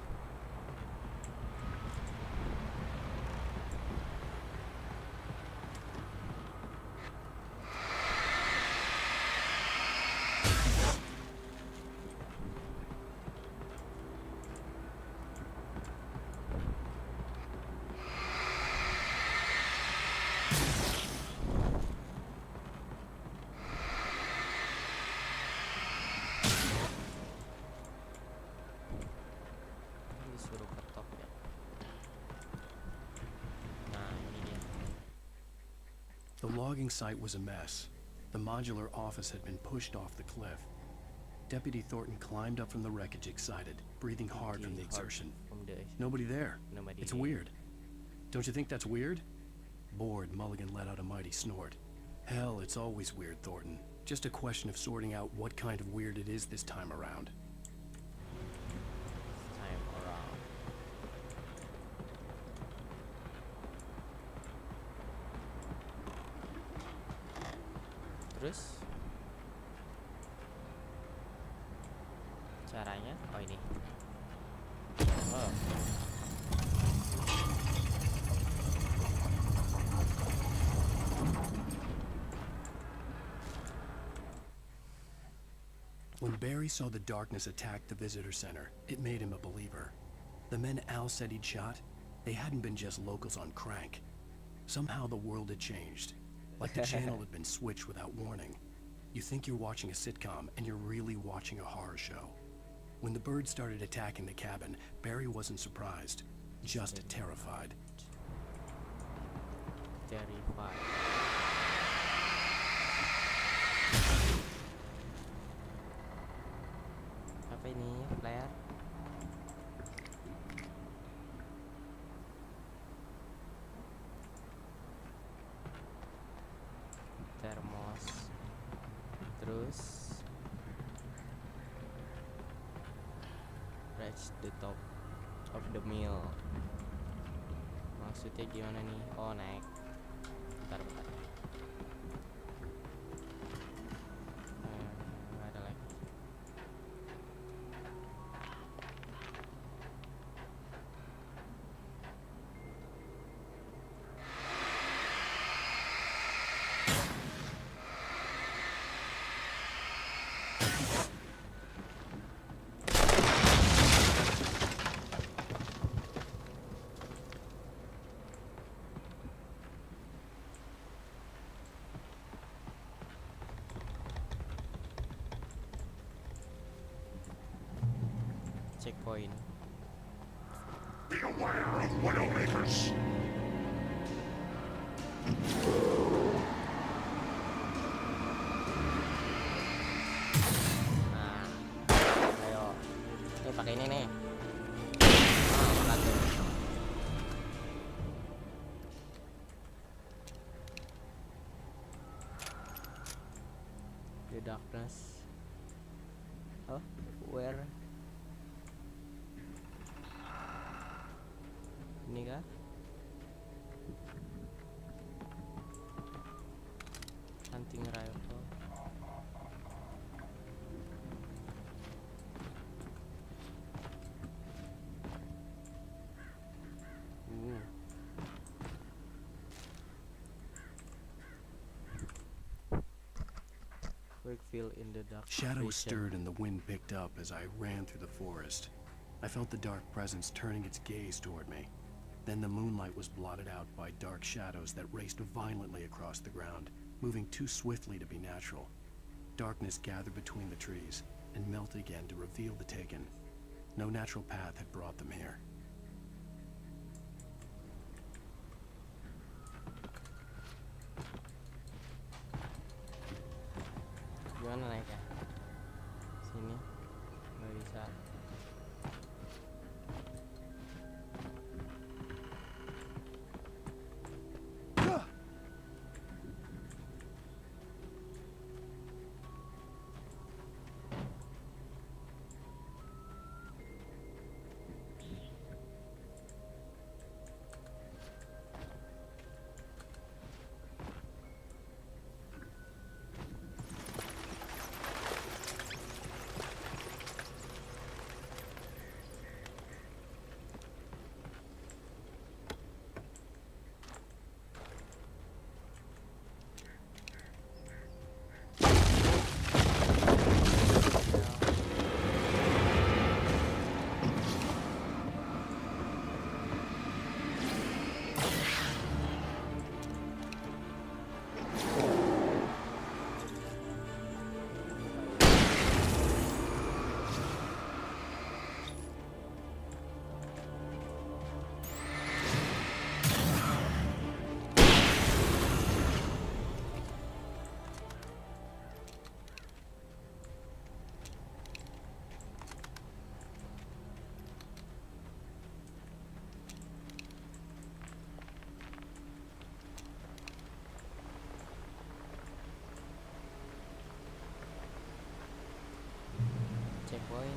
Disuruh ketok ya. Nah, ini dia.
The logging site was a mess. The modular office had been pushed off the cliff. Deputy Thornton climbed up from the wreckage excited, breathing hard from the exertion. Nobody there. It's weird. Don't you think that's weird? Bored, Mulligan let out a mighty snort. Hell, it's always weird, Thornton. Just a question of sorting out what kind of weird it is this time around.
Terus caranya, oh ini. Oh.
When Barry saw the darkness attack the visitor center, it made him a believer. The men Al said he'd shot, they hadn't been just locals on crank. Somehow the world had changed. Like the channel had been switched without warning. You think you're watching a sitcom, and you're really watching a horror show. When the birds started attacking the cabin, Barry wasn't surprised, just terrified.
Terrified. Apa ini? Flare? Termos. Terus reach the top of the mill. Maksudnya gimana nih? Oh, naik. Bentar. Nggak ada lagi. Checkpoint.
Be aware of Widowmakers.
Nah, ayo. Nih pakai ini nih. Makan tuh. The darkness. Oh, where? Ini kah? Hunting rifle. Wakefield in the dark.
Shadows stirred and the wind picked up as I ran through the forest. I felt the dark presence turning its gaze toward me. Then the moonlight was blotted out by dark shadows that raced violently across the ground, moving too swiftly to be natural. Darkness gathered between the trees and melted again to reveal the Taken. No natural path had brought them here.
checkpoint.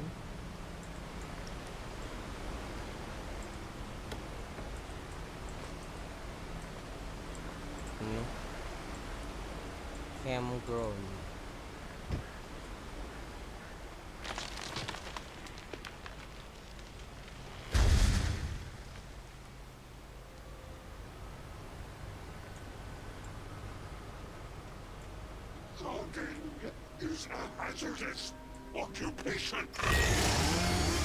Penuh. Campground.
Logging is a hazardous occupation.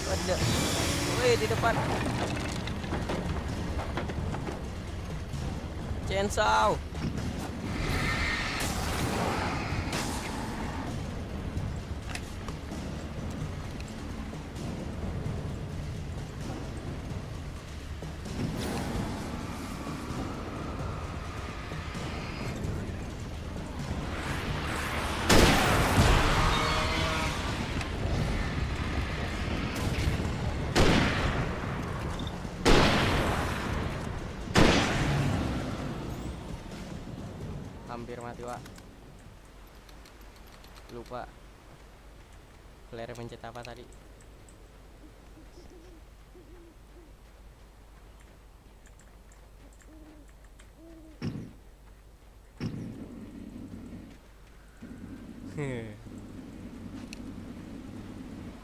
Ada. Woi, di depan. Chainsaw. Hampir mati, Wak. Lupa flare mencet apa tadi.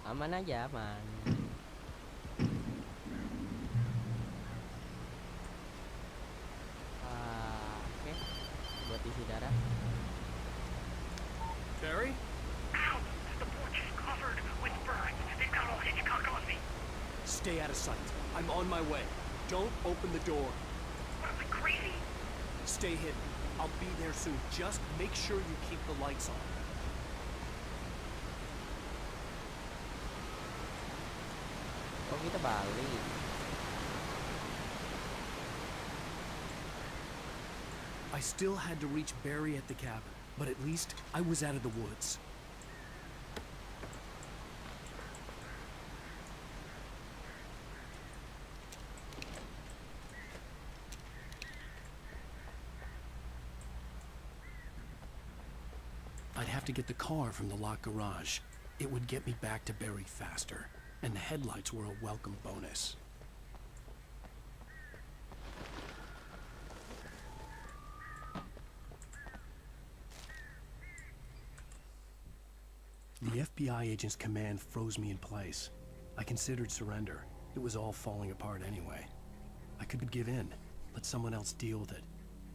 Aman aja, aman. Oke. Buat isi darah.
Barry?
Ow! The porch is covered with burns. They've got all Hitchcock on me.
Stay out of sight. I'm on my way. Don't open the door.
What, am I crazy?
Stay hidden. I'll be there soon. Just make sure you keep the lights on.
Oh, kita balik.
I still had to reach Barry at the cabin, but at least I was out of the woods. I'd have to get the car from the locked garage. It would get me back to Barry faster, and the headlights were a welcome bonus. The FBI agent's command froze me in place. I considered surrender. It was all falling apart anyway. I could give in, let someone else deal with it.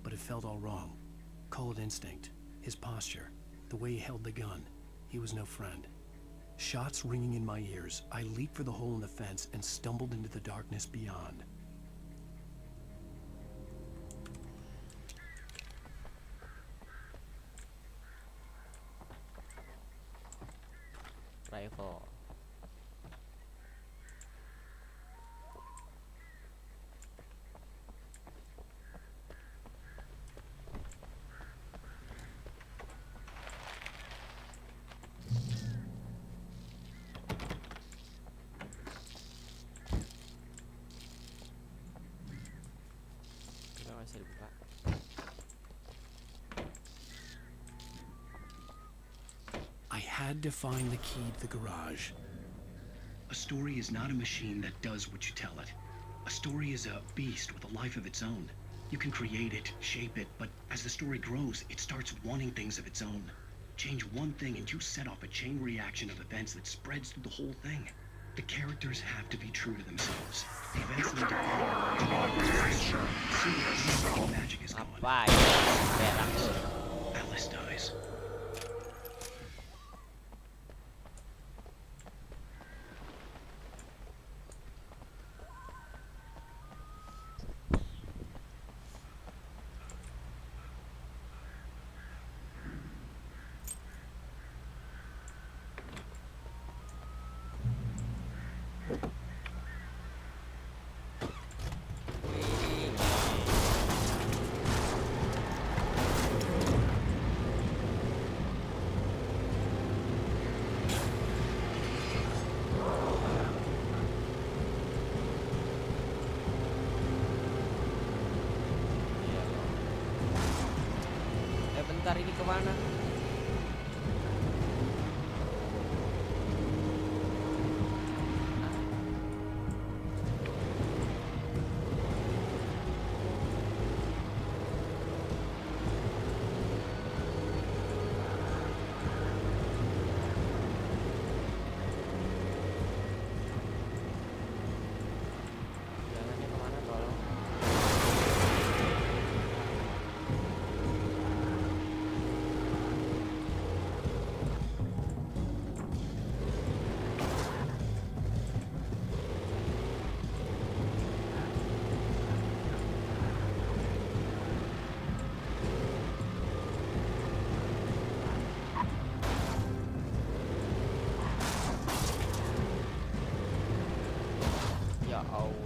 But it felt all wrong. Call it instinct, his posture, the way he held the gun. He was no friend. Shots ringing in my ears, I leaped for the hole in the fence and stumbled into the darkness beyond.
Rifle. Kenapa masih dibuka?
I had to find the key to the garage.
A story is not a machine that does what you tell it. A story is a beast with a life of its own. You can create it, shape it, but as the story grows, it starts wanting things of its own. Change one thing and you set off a chain reaction of events that spreads through the whole thing. The characters have to be true to themselves. The events need to be the magic is gone. Alice dies.
Bentar, ini kemana? Allah.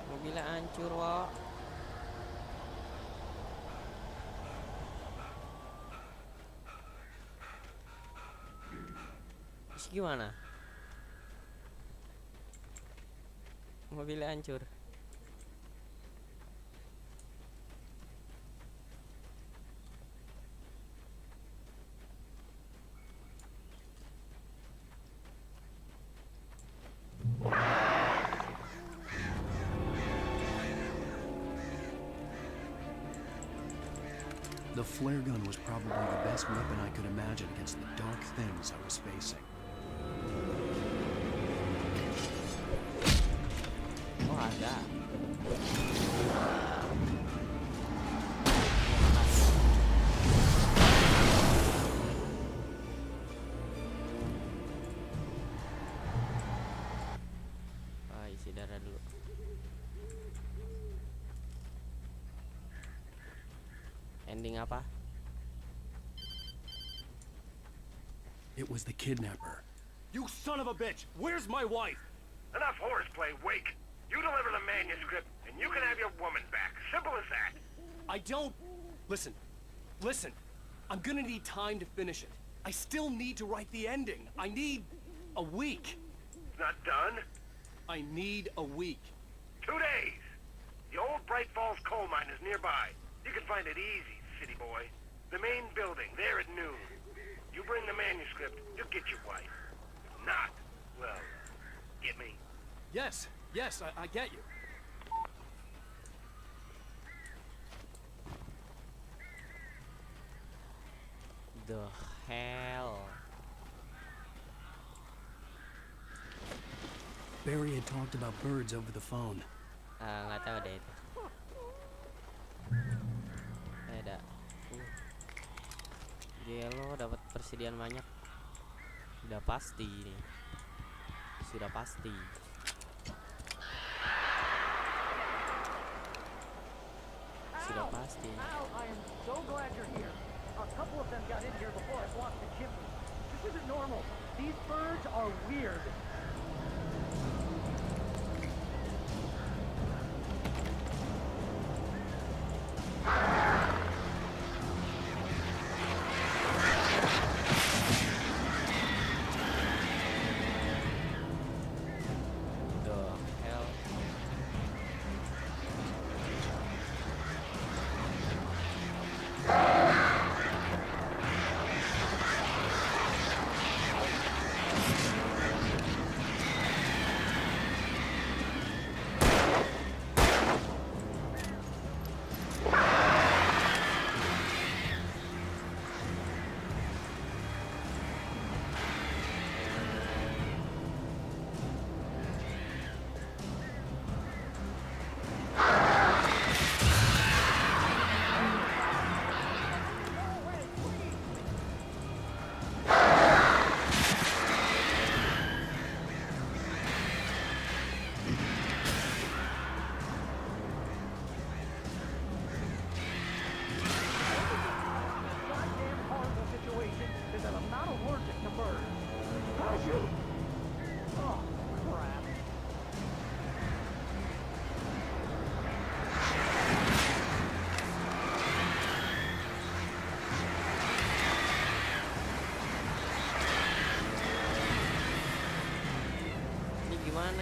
Mobilnya hancur, Wak. Terus gimana? Mobilnya hancur.
The flare gun was probably the best weapon I could imagine against the dark things I was facing.
Oh, ada. Isi darah dulu. Ending apa?
It was the kidnapper.
You son of a bitch! Where's my wife?
Enough horseplay, Wake. You deliver the manuscript, and you can have your woman back. Simple as that.
I don't... Listen. Listen. I'm gonna need time to finish it. I still need to write the ending. I need... a week.
It's not done?
I need a week.
2 days. The old Bright Falls coal mine is nearby. You can find it easy, city boy. The main building, there at noon. You bring the manuscript, you'll get your wife. If not, well, get me?
Yes, I get you.
The hell?
Barry had talked about birds over the phone.
Nggak tahu deh itu. Ada. Gelo dapat persediaan banyak. Sudah pasti ini. Sudah pasti. Sudah pasti.
Al, I am so glad you're here. A couple of them got in here before I blocked the chimney. This isn't normal. These birds are weird.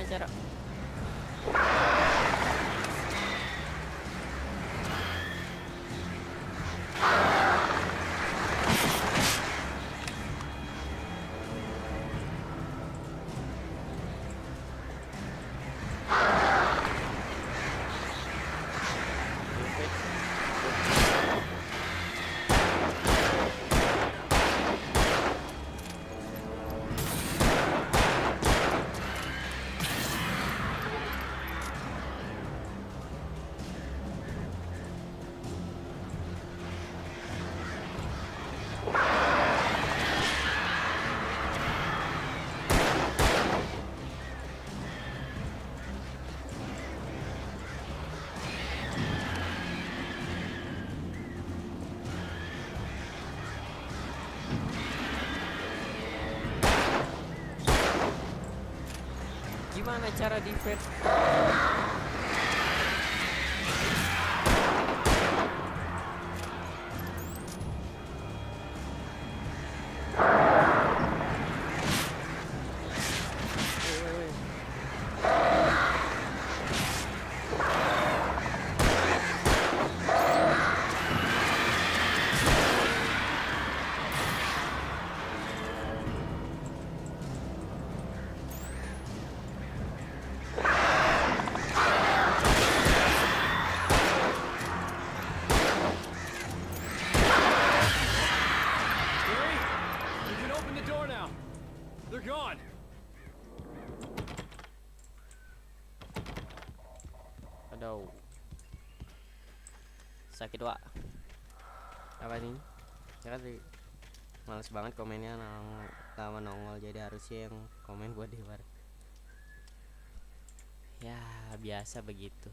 cara? Gimana cara defense? Aduh, sakit wak. Apa nih? Ya kan males banget komennya lama nongol, jadi harusnya yang komen buat Dewar. Ya biasa begitu.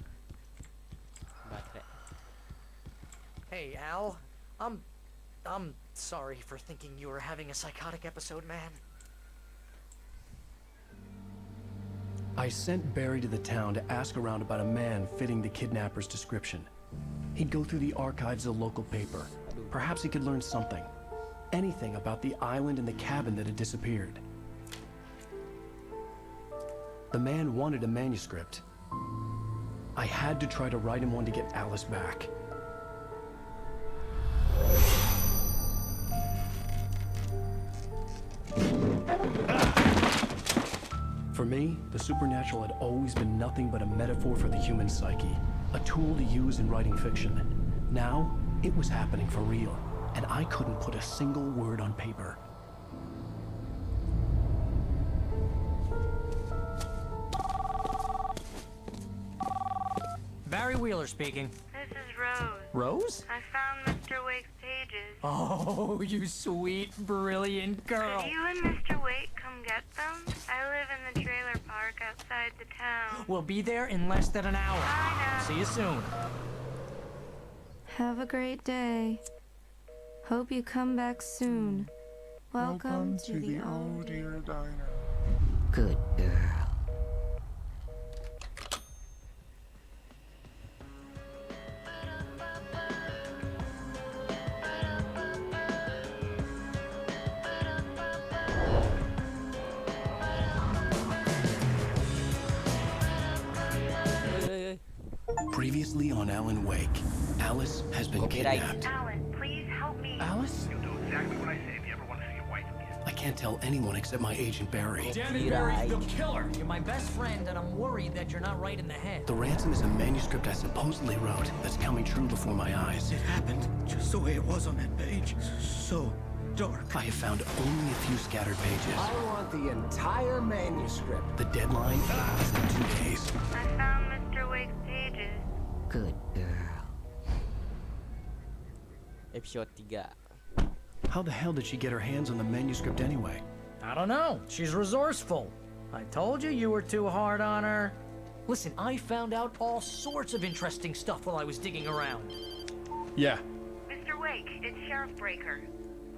Baterai.
Hey, Al. I'm sorry for thinking you were having a psychotic episode, man.
I sent Barry to the town to ask around about a man fitting the kidnapper's description. He'd go through the archives of the local paper. Perhaps he could learn something. Anything about the island and the cabin that had disappeared. The man wanted a manuscript. I had to try to write him one to get Alice back. For me, the supernatural had always been nothing but a metaphor for the human psyche, a tool to use in writing fiction. Now, it was happening for real, and I couldn't put a single word on paper.
Barry Wheeler speaking.
This is Rose.
Rose?
I found Mr. Wake's pages.
Oh, you sweet, brilliant girl.
Could you and Mr. Wake come get them? I live in the trailer park outside the town.
We'll be there in less than an hour.
Bye now.
See you soon.
Have a great day. Hope you come back soon. Welcome to the Oh Dear Diner.
Good girl.
Previously on Alan Wake, Alice has been kidnapped.
Alan, please help me.
Alice?
You'll do exactly what I say if you ever want to see your wife again.
I can't tell anyone except my agent Barry.
Damn it, Barry, the killer. You're my best friend, and I'm worried that you're not right in the head.
The ransom is a manuscript I supposedly wrote that's coming true before my eyes.
It happened just the way it was on that page. So dark.
I have found only a few scattered pages.
I want the entire manuscript.
The deadline is in 2 days.
I found Mr. Wake's pages.
Good girl.
Episode 3.
How the hell did she get her hands on the manuscript anyway?
I don't know. She's resourceful. I told you you were too hard on her. Listen, I found out all sorts of interesting stuff while I was digging around.
Yeah.
Mr. Wake, it's Sheriff Breaker.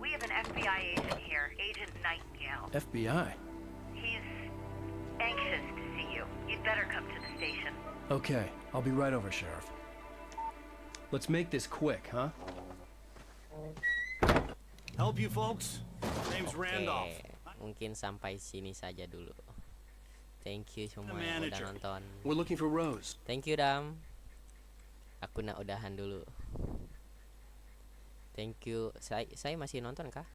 We have an FBI agent here, Agent Nightingale.
FBI?
He's anxious to see you. You'd better come to the station.
Okay, I'll be right over, Sheriff. Let's make this quick, huh?
Help you folks? Name's Randolph.
Oke, mungkin sampai sini saja dulu Thank you semua yang udah nonton.
We're looking for Rose.
Thank you Dam. Aku nak udahan dulu. Thank you. Saya masih nonton kah?